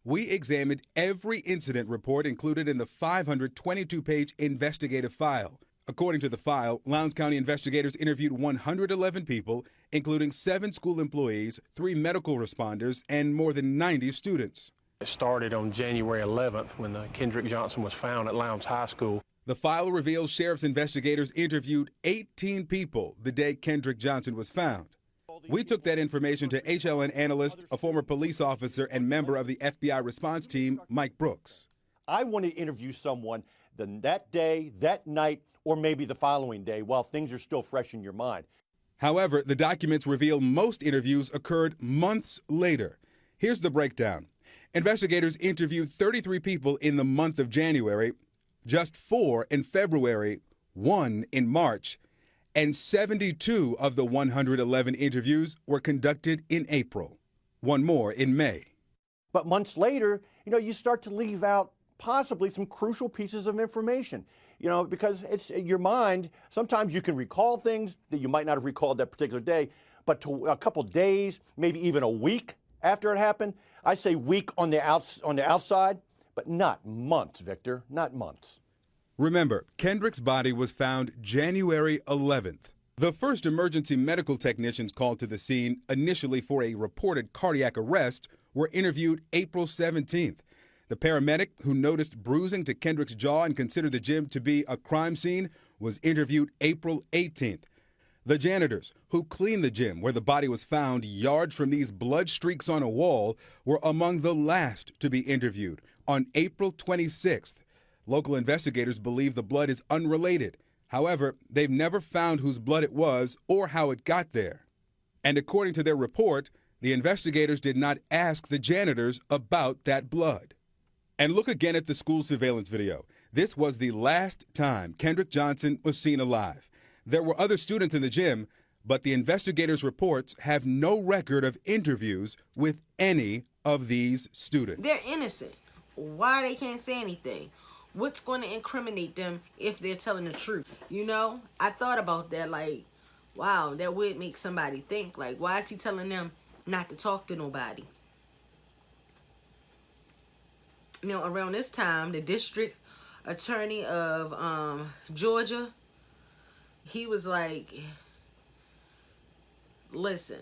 We examined every incident report included in the 522-page investigative file. According to the file, Lowndes County investigators interviewed 111 people, including 7 school employees, 3 medical responders, and more than 90 students. It started on January 11th when Kendrick Johnson was found at Lowndes High School. The file reveals sheriff's investigators interviewed 18 people the day Kendrick Johnson was found. We took that information to HLN analyst, a former police officer and member of the FBI response team, Mike Brooks. I want to interview someone that day, that night, or maybe the following day while things are still fresh in your mind. However, the documents reveal most interviews occurred months later. Here's the breakdown. Investigators interviewed 33 people in the month of January, just 4 in February, 1 in March, and 72 of the 111 interviews were conducted in April, 1 more in May. But months later, you start to leave out possibly some crucial pieces of information, because it's your mind. Sometimes you can recall things that you might not have recalled that particular day, but to a couple days, maybe even a week after it happened, I say week on the outside, but not months, Victor, not months. Remember, Kendrick's body was found January 11th. The first emergency medical technicians called to the scene initially for a reported cardiac arrest were interviewed April 17th. The paramedic who noticed bruising to Kendrick's jaw and considered the gym to be a crime scene was interviewed April 18th. The janitors who cleaned the gym where the body was found yards from these blood streaks on a wall were among the last to be interviewed on April 26th. Local investigators believe the blood is unrelated. However, they've never found whose blood it was or how it got there. And according to their report, the investigators did not ask the janitors about that blood. And look again at the school surveillance video. This was the last time Kendrick Johnson was seen alive. There were other students in the gym, but the investigators' reports have no record of interviews with any of these students. They're innocent. Why they can't say anything? What's going to incriminate them if they're telling the truth? I thought about that, like, wow, that would make somebody think, like, why is he telling them not to talk to nobody? Around this time, the district attorney of Georgia, he was like, listen,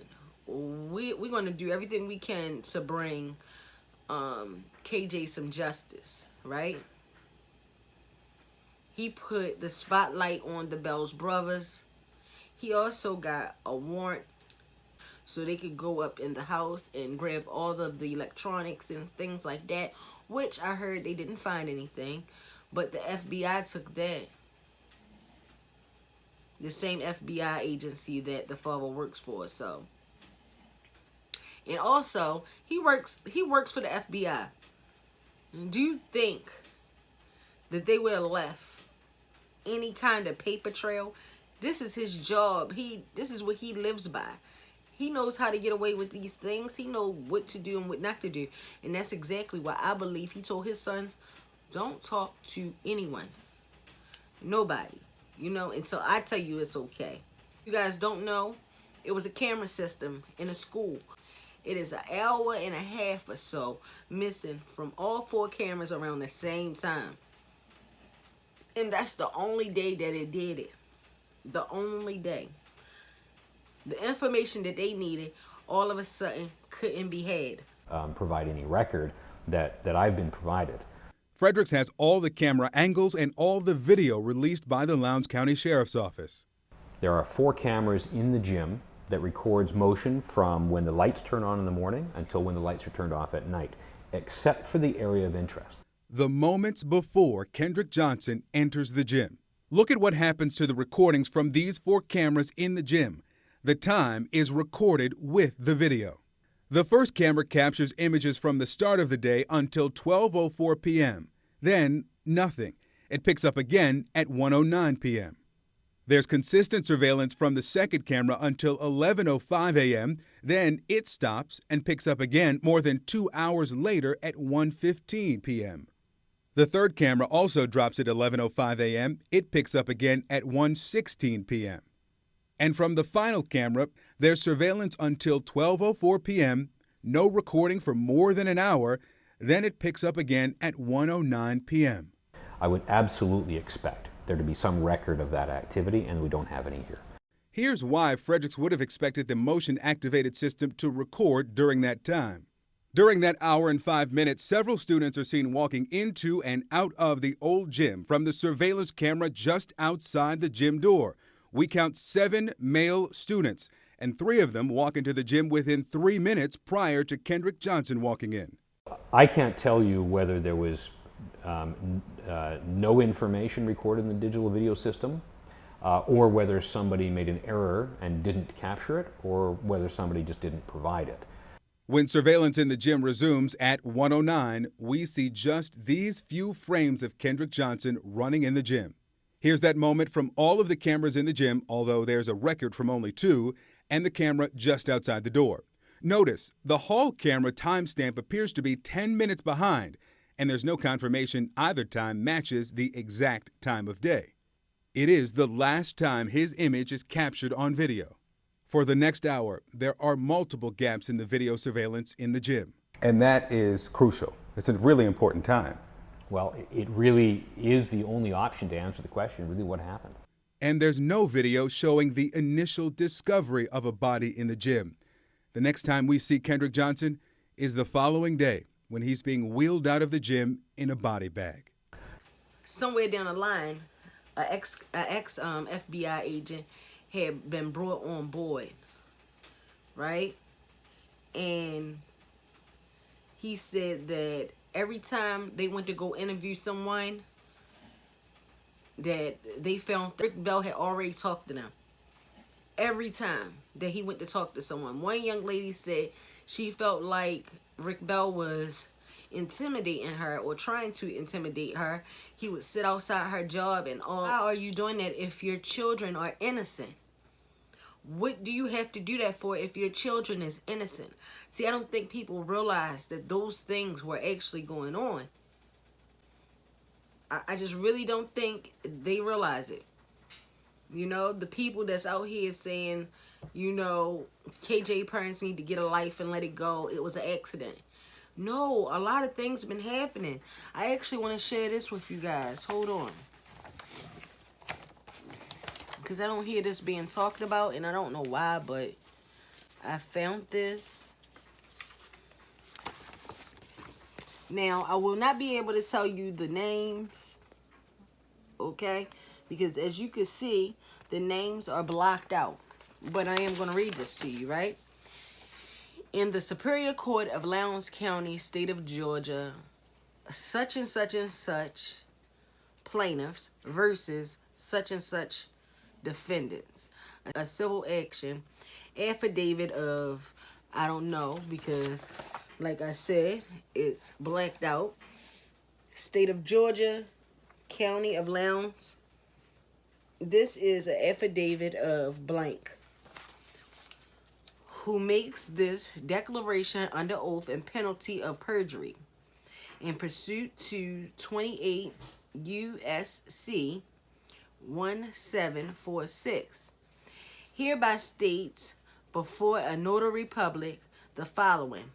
we're going to do everything we can to bring KJ some justice, right? He put the spotlight on the Bell's brothers. He also got a warrant so they could go up in the house and grab all of the electronics and things like that, which I heard they didn't find anything, but the FBI took that. The same FBI agency that the father works for, so. And also, he works for the FBI. Do you think that they would have left any kind of paper trail? This is his job. This is what he lives by. He knows how to get away with these things. He knows what to do and what not to do. And that's exactly why I believe he told his sons, don't talk to anyone. Nobody. Until I tell you it's okay. You guys don't know, it was a camera system in a school. It is an hour and a half or so missing from all 4 cameras around the same time. And that's the only day that it did it. The only day. The information that they needed all of a sudden couldn't be had. Provide any record that I've been provided. Fredericks has all the camera angles and all the video released by the Lowndes County Sheriff's Office. There are 4 cameras in the gym that records motion from when the lights turn on in the morning until when the lights are turned off at night, except for the area of interest. The moments before Kendrick Johnson enters the gym. Look at what happens to the recordings from these 4 cameras in the gym. The time is recorded with the video. The first camera captures images from the start of the day until 12:04 p.m. Then, nothing. It picks up again at 1:09 p.m. There's consistent surveillance from the second camera until 11:05 a.m. Then it stops and picks up again more than 2 hours later at 1:15 p.m. The third camera also drops at 11:05 a.m. It picks up again at 1:16 p.m. And from the final camera, there's surveillance until 12:04 p.m., no recording for more than an hour, then it picks up again at 1:09 p.m. I would absolutely expect there to be some record of that activity, and we don't have any here. Here's why Fredericks would have expected the motion-activated system to record during that time. During that hour and 5 minutes, several students are seen walking into and out of the old gym from the surveillance camera just outside the gym door. We count 7 male students, and 3 of them walk into the gym within 3 minutes prior to Kendrick Johnson walking in. I can't tell you whether there was no information recorded in the digital video system, or whether somebody made an error and didn't capture it, or whether somebody just didn't provide it. When surveillance in the gym resumes at 1:09, we see just these few frames of Kendrick Johnson running in the gym. Here's that moment from all of the cameras in the gym, although there's a record from only 2, and the camera just outside the door. Notice, the hall camera timestamp appears to be 10 minutes behind, and there's no confirmation either time matches the exact time of day. It is the last time his image is captured on video. For the next hour, there are multiple gaps in the video surveillance in the gym. And that is crucial. It's a really important time. Well, it really is the only option to answer the question, really what happened. And there's no video showing the initial discovery of a body in the gym. The next time we see Kendrick Johnson is the following day when he's being wheeled out of the gym in a body bag. Somewhere down the line, an ex FBI agent had been brought on board, right? And he said that every time they went to go interview someone, that they found Rick Bell had already talked to them. Every time that he went to talk to someone. One young lady said she felt like Rick Bell was intimidating her or trying to intimidate her. He would sit outside her job and all. How are you doing that if your children are innocent? What do you have to do that for if your children is innocent? See, I don't think people realize that those things were actually going on. I just really don't think they realize it. You know, the people that's out here saying, you know, KJ parents need to get a life and let it go. It was an accident. No, a lot of things have been happening. I actually want to share this with you guys. Hold on. Because I don't hear this being talked about, and I don't know why, but I found this. Now, I will not be able to tell you the names, okay? Because as you can see, the names are blocked out. But I am going to read this to you, right? In the Superior Court of Lowndes County, State of Georgia, such and such and such plaintiffs versus such and such defendants. A civil action, affidavit of, I don't know, because like I said, it's blacked out. State of Georgia, County of Lowndes. This is an affidavit of blank, who makes this declaration under oath and penalty of perjury in pursuit to 28 U.S.C. 1746. Hereby states before a notary public the following.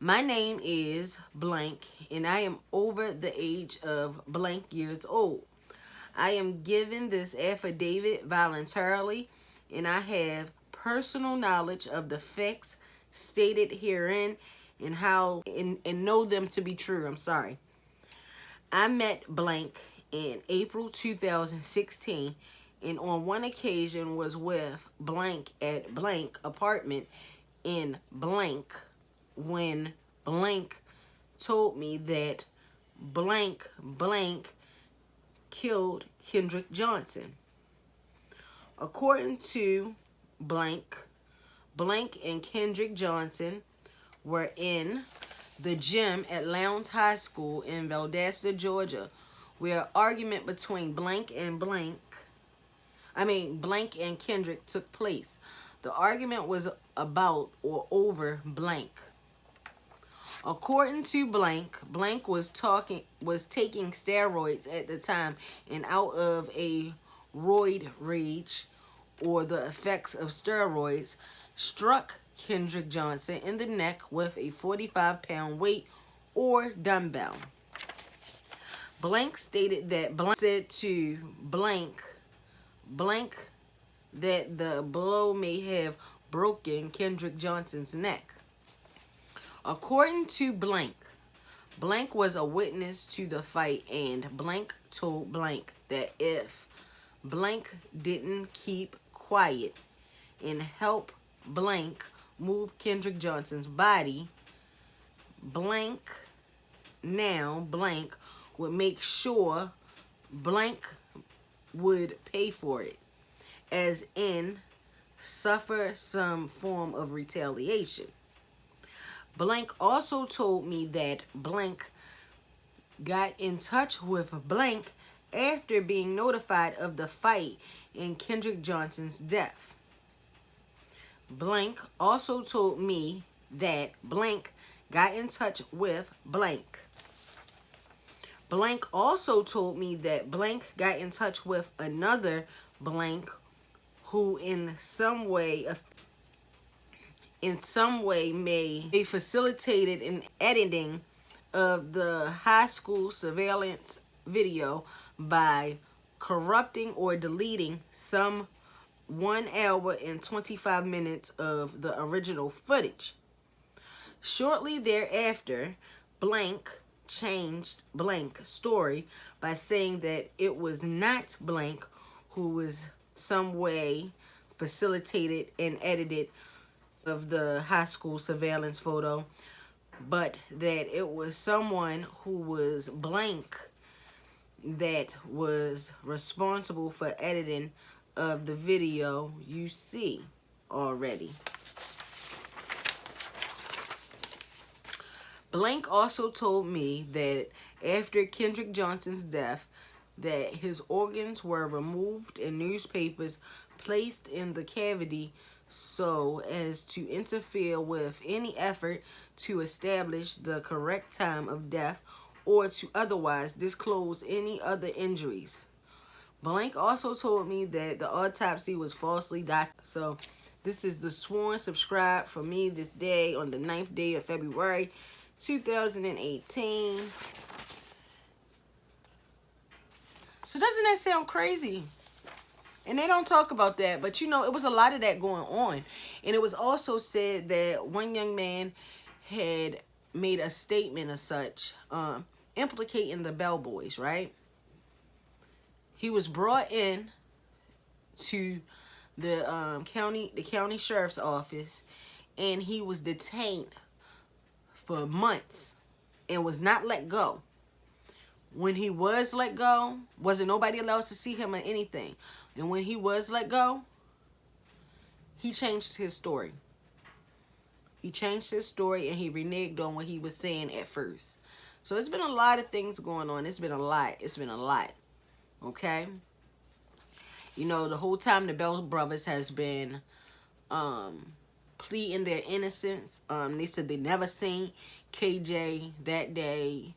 My name is blank, and I am over the age of blank years old. I am giving this affidavit voluntarily, and I have personal knowledge of the facts stated herein and know them to be true. I'm sorry. I met blank in April 2016, and on one occasion was with blank at blank apartment in blank when blank told me that blank killed Kendrick Johnson. According to blank and Kendrick Johnson were in the gym at Lowndes High School in Valdosta, Georgia, where an argument between blank and Kendrick took place. The argument was about or over blank. According to blank was taking steroids at the time, and out of a roid rage or the effects of steroids, struck Kendrick Johnson in the neck with a 45-pound weight or dumbbell. Blank stated that blank said to blank that the blow may have broken Kendrick Johnson's neck. According to blank was a witness to the fight, and blank told blank that if blank didn't keep quiet and help blank move Kendrick Johnson's body, blank would make sure blank would pay for it, as in suffer some form of retaliation. Blank also told me that blank got in touch with blank after being notified of the fight and Kendrick Johnson's death. Blank also told me that blank got in touch with blank. Blank also told me that blank got in touch with another blank who in some way may facilitated an editing of the high school surveillance video by corrupting or deleting some 1 hour and 25 minutes of the original footage. Shortly thereafter, blank changed blank's story by saying that it was not blank who was some way facilitated and edited of the high school surveillance photo, but that it was someone who was blank that was responsible for editing of the video you see already. Blank also told me that after Kendrick Johnson's death, that his organs were removed and newspapers placed in the cavity so as to interfere with any effort to establish the correct time of death or to otherwise disclose any other injuries. Blank also told me that the autopsy was falsely documented. So this is the sworn subscribe for me this day on the 9th day of February 2018. So doesn't that sound crazy? And they don't talk about that, but you know, it was a lot of that going on. And it was also said that one young man had made a statement as such, implicating the bellboys, right? He was brought in to the county sheriff's office, and he was detained for months and was not let go. When he was let go, wasn't nobody allowed to see him or anything. And when he was let go, he changed his story. He changed his story and he reneged on what he was saying at first. So it's been a lot of things going on. It's been a lot. It's been a lot. Okay? You know, the whole time the Bell brothers has been pleading their innocence. They said they never seen KJ that day.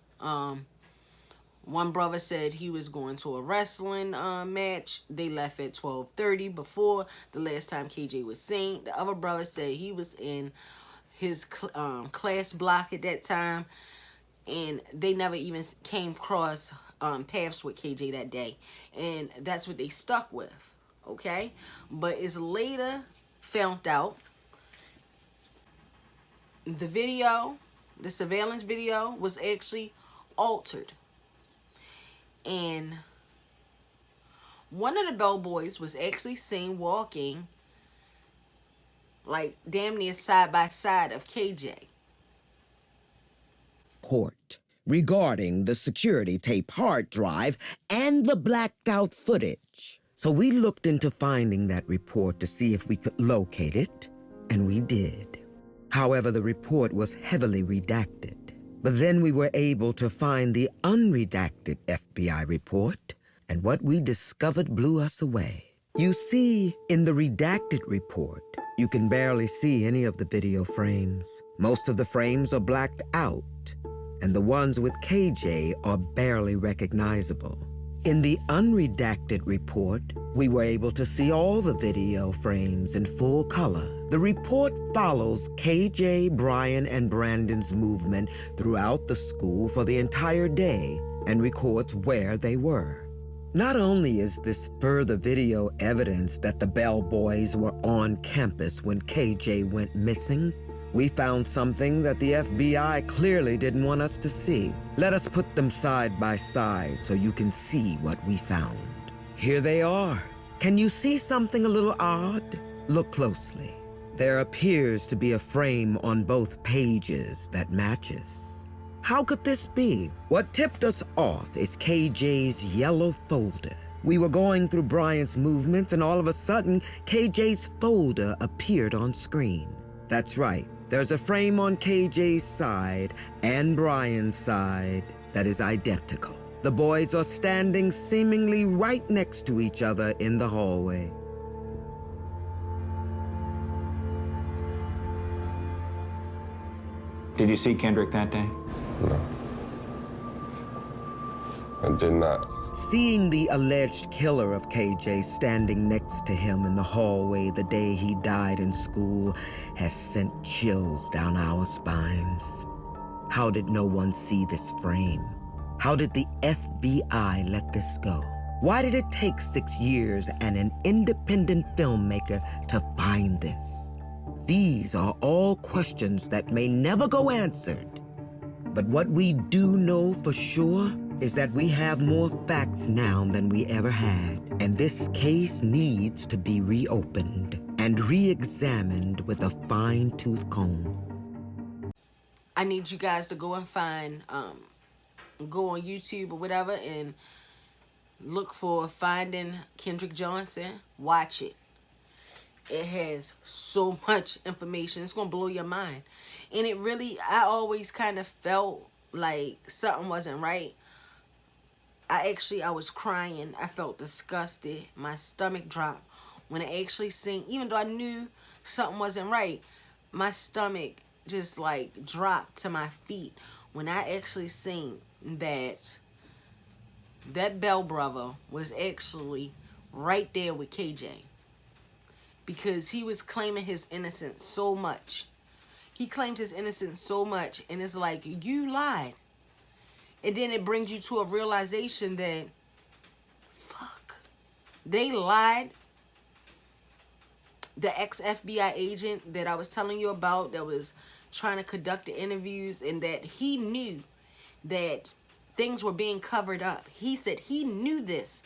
One brother said he was going to a wrestling match. They left at 12:30 before the last time KJ was seen. The other brother said he was in his class block at that time, and they never even came across paths with KJ that day. And that's what they stuck with, okay? But it's later found out the video, the surveillance video, was actually altered. And one of the bellboys was actually seen walking like damn near side by side of KJ. Court regarding the security tape hard drive and the blacked out footage. So we looked into finding that report to see if we could locate it, and we did. However, the report was heavily redacted. But then we were able to find the unredacted FBI report, and what we discovered blew us away. You see, in the redacted report, you can barely see any of the video frames. Most of the frames are blacked out, and the ones with KJ are barely recognizable. In the unredacted report, we were able to see all the video frames in full color. The report follows KJ, Brian, and Brandon's movement throughout the school for the entire day and records where they were. Not only is this further video evidence that the bellboys were on campus when KJ went missing, we found something that the FBI clearly didn't want us to see. Let us put them side by side so you can see what we found. Here they are. Can you see something a little odd? Look closely. There appears to be a frame on both pages that matches. How could this be? What tipped us off is KJ's yellow folder. We were going through Brian's movements and all of a sudden, KJ's folder appeared on screen. That's right. There's a frame on KJ's side and Brian's side that is identical. The boys are standing seemingly right next to each other in the hallway. Did you see Kendrick that day? No. I did not. Seeing the alleged killer of KJ standing next to him in the hallway the day he died in school has sent chills down our spines. How did no one see this frame? How did the FBI let this go? Why did it take 6 years and an independent filmmaker to find this? These are all questions that may never go answered. But what we do know for sure is that we have more facts now than we ever had, and this case needs to be reopened and re-examined with a fine-tooth comb. I need you guys to go and find, go on YouTube or whatever and look for Finding Kendrick Johnson. Watch it. It has so much information. It's gonna blow your mind. And it really, I always kind of felt like something wasn't right. I was crying. I felt disgusted. My stomach dropped when I actually seen, even though I knew something wasn't right, my stomach just like dropped to my feet when I actually seen that Bell brother was actually right there with KJ. Because he was claiming his innocence so much. He claimed his innocence so much, and it's like, you lied. And then it brings you to a realization that, fuck, they lied. The ex-FBI agent that I was telling you about that was trying to conduct the interviews, and that he knew that things were being covered up. He said he knew this,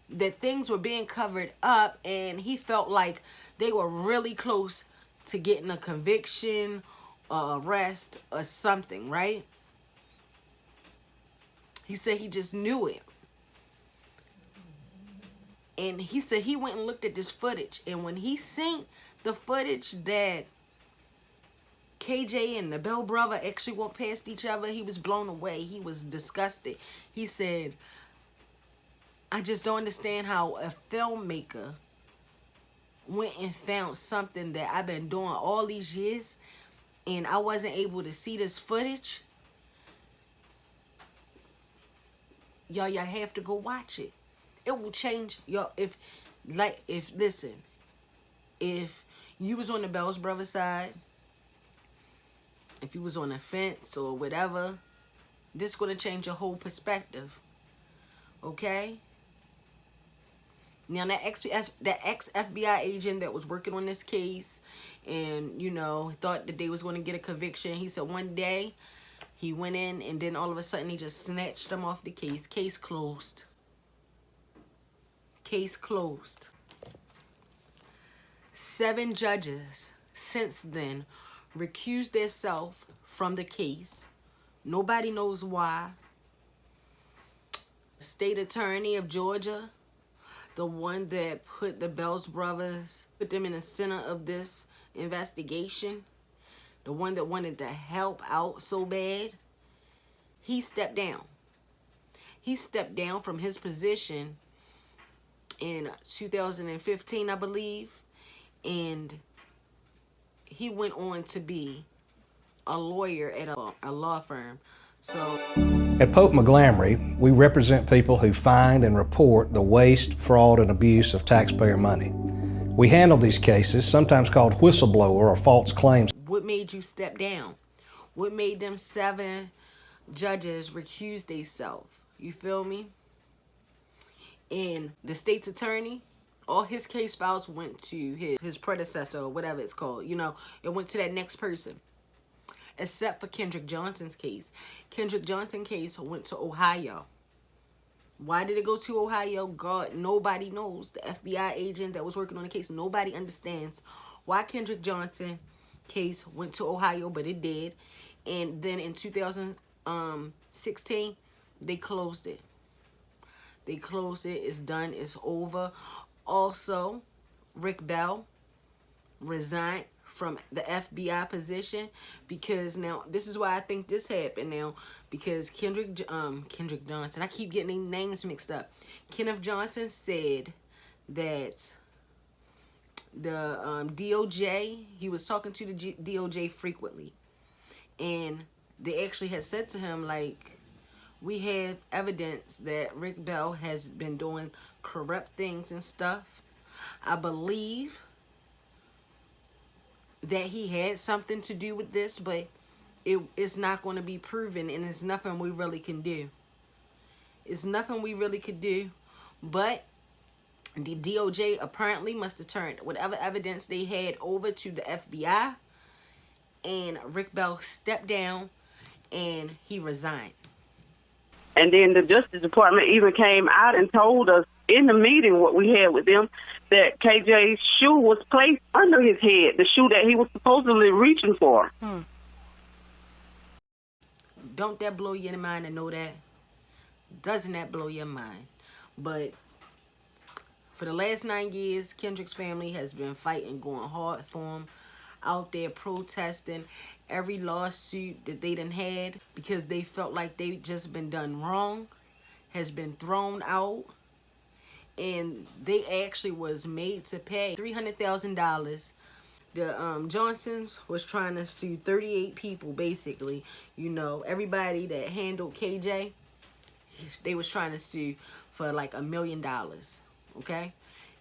that things were being covered up, and he felt like they were really close to getting a conviction or arrest or something, right? He said he just knew it. And he said he went and looked at this footage, and when he seen the footage that KJ and the Bell brother actually walked past each other, he was blown away. He was disgusted. He said, I just don't understand how a filmmaker went and found something that I've been doing all these years and I wasn't able to see this footage. y'all have to go watch it. It will change y'all. If listen, if you was on the Bells Brothers side, if you was on the fence or whatever, this is gonna change your whole perspective. Okay. Now that ex-FBI agent that was working on this case, and thought that they was going to get a conviction. He said one day he went in, and then all of a sudden he just snatched them off the case. Case closed. Case closed. 7 judges since then recused themselves from the case. Nobody knows why. State attorney of Georgia, the one that put the Bells Brothers, put them in the center of this investigation, the one that wanted to help out so bad, he stepped down. He stepped down from his position in 2015, I believe, and he went on to be a lawyer at a law firm. So at Pope McGlamry, we represent people who find and report the waste, fraud, and abuse of taxpayer money. We handle these cases, sometimes called whistleblower or false claims. What made you step down? What made them 7 judges recuse themselves? You feel me? And the state's attorney, all his case files went to his predecessor or whatever it's called. It went to that next person. Except for Kendrick Johnson's case. Kendrick Johnson's case went to Ohio. Why did it go to Ohio? God, nobody knows. The FBI agent that was working on the case, nobody understands why Kendrick Johnson case went to Ohio, but it did. And then in 2016, they closed it. They closed it. It's done. It's over. Also, Rick Bell resigned from the FBI position, because now this is why I think this happened now, because Kendrick Johnson, I keep getting names mixed up. Kenneth Johnson said that the DOJ, he was talking to the DOJ frequently, and they actually had said to him, like, we have evidence that Rick Bell has been doing corrupt things and stuff. I believe that he had something to do with this, but it's not going to be proven, and it's nothing we really can do. It's nothing we really could do, but the DOJ apparently must have turned whatever evidence they had over to the FBI, and Rick Bell stepped down, and he resigned. And then the Justice Department even came out and told us in the meeting what we had with them that KJ's shoe was placed under his head, the shoe that he was supposedly reaching for. Don't that blow your mind to know that? Doesn't that blow your mind? But for the last 9 years, Kendrick's family has been fighting, going hard for him, out there protesting every lawsuit that they done had, because they felt like they just been done wrong, has been thrown out. And they actually was made to pay $300,000. The Johnsons was trying to sue 38 people, basically. Everybody that handled KJ, they was trying to sue for like $1 million. Okay?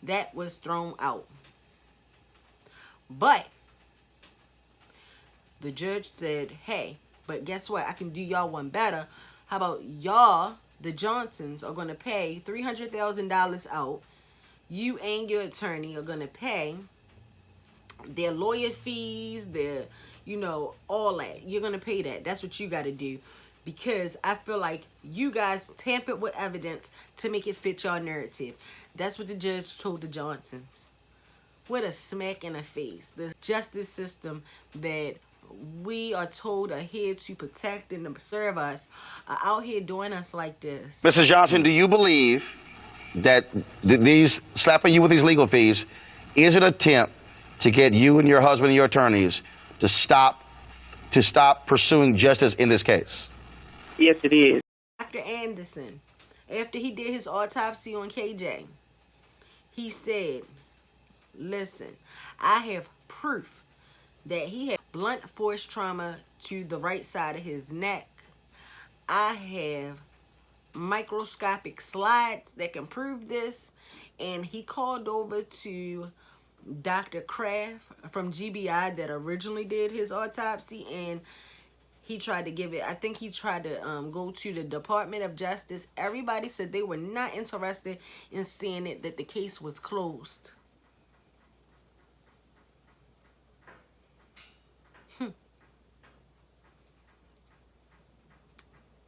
That was thrown out. But the judge said, hey, but guess what? I can do y'all one better. How about y'all, the Johnsons, are going to pay $300,000 out. You and your attorney are going to pay their lawyer fees, their, all that. You're going to pay that. That's what you got to do. Because I feel like you guys tampered with evidence to make it fit your narrative. That's what the judge told the Johnsons. What a smack in the face. The justice system that we are told are here to protect and to serve us are out here doing us like this. Mrs. Johnson, do you believe that these slapping you with these legal fees is an attempt to get you and your husband and your attorneys to stop pursuing justice in this case? Yes, it is. Dr. Anderson, after he did his autopsy on KJ, he said, listen, I have proof that he had blunt force trauma to the right side of his neck. I have microscopic slides that can prove this. And he called over to Dr. Kraft from GBI that originally did his autopsy, and he tried to give it, I think he tried to go to the Department of Justice. Everybody said they were not interested in seeing it, that the case was closed.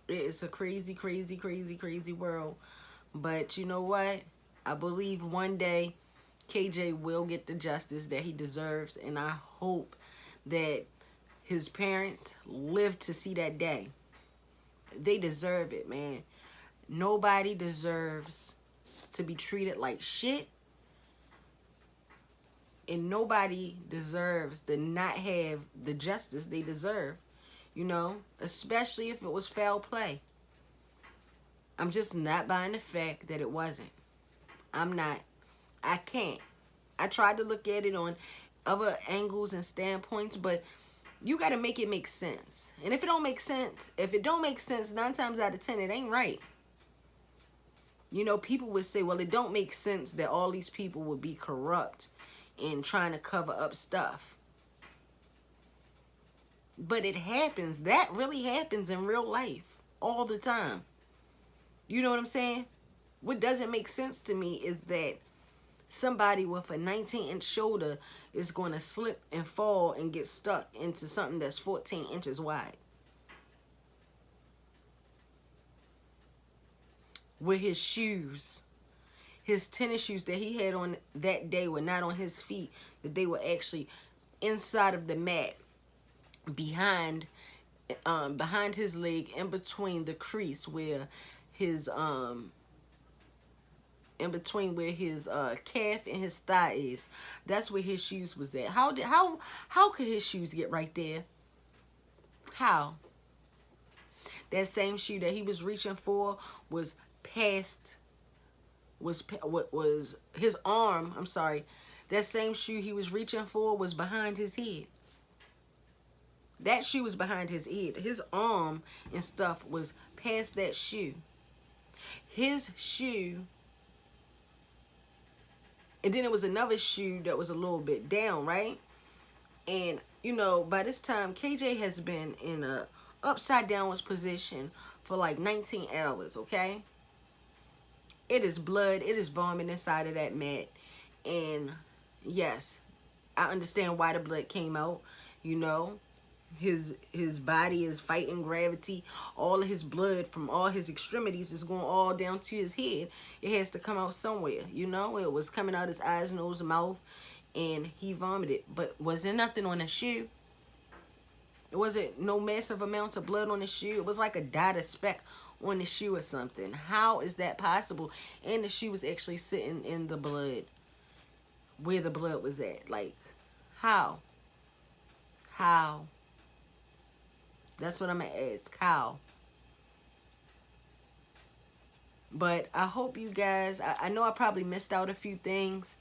It's a crazy, crazy, crazy, crazy world. But you know what? I believe one day KJ will get the justice that he deserves, and I hope that his parents live to see that day. They deserve it, man. Nobody deserves to be treated like shit, and nobody deserves to not have the justice they deserve, you know, especially if it was foul play. I'm just not buying the fact that it wasn't. I'm not. I can't. I tried to look at it on other angles and standpoints, but you got to make it make sense. And if it don't make sense, 9 times out of 10, it ain't right. You know, people would say, well, it don't make sense that all these people would be corrupt and trying to cover up stuff. But it happens. That really happens in real life all the time. You know what I'm saying? What doesn't make sense to me is that somebody with a 19-inch shoulder is going to slip and fall and get stuck into something that's 14 inches wide. With his shoes, his tennis shoes that he had on that day were not on his feet, that they were actually inside of the mat behind his leg, in between the crease where his calf and his thigh is. That's where his shoes was at. How could his shoes get right there? How? That same shoe that he was reaching for was his arm, I'm sorry. That same shoe he was reaching for was behind his head. That shoe was behind his head. His arm and stuff was past that shoe. His shoe, and then it was another shoe that was a little bit down, right? And, you know, by this time, KJ has been in a upside downwards position for like 19 hours, okay? It is blood. It is vomit inside of that mat. And, yes, I understand why the blood came out, you know. His body is fighting gravity. All of his blood from all his extremities is going all down to his head. It has to come out somewhere, you know. It was coming out his eyes, nose, mouth, and he vomited. But was there nothing on the shoe? It wasn't no massive amounts of blood on the shoe. It was like a dot, a speck on the shoe or something. How is that possible? And the shoe was actually sitting in the blood, where the blood was at. Like, how? How? That's what I'm going to ask. How? But I hope you guys, I know I probably missed out a few things,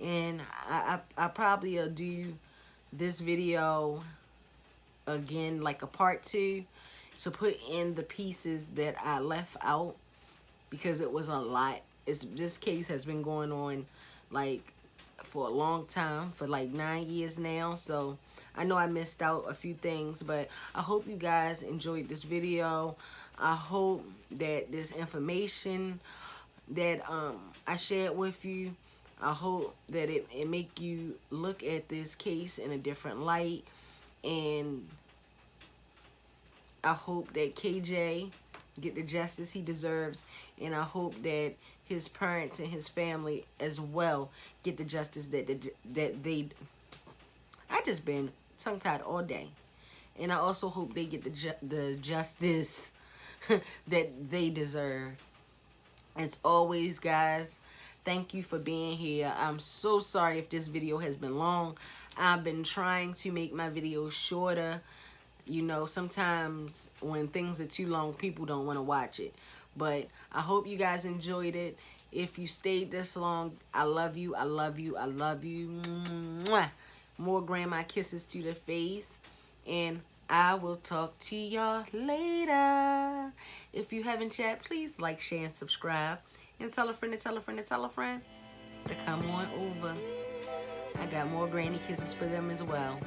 and I probably will do this video again, like a part 2, to put in the pieces that I left out, because it was a lot. This case has been going on like for a long time, for like 9 years now, so I know I missed out a few things, but I hope you guys enjoyed this video. I hope that this information that I shared with you, I hope that it make you look at this case in a different light, and I hope that KJ get the justice he deserves, and I hope that his parents and his family as well get the justice that they. I just been tongue-tied all day, and I also hope they get the justice that they deserve. As always, guys, thank you for being here. I'm so sorry if this video has been long. I've been trying to make my videos shorter. You know, sometimes when things are too long, people don't want to watch it. But I hope you guys enjoyed it. If you stayed this long, I love you. I love you. I love you. Mwah. More grandma kisses to the face. And I will talk to y'all later. If you haven't yet, please like, share, and subscribe. And tell a friend to tell a friend to tell a friend to come on over. I got more granny kisses for them as well.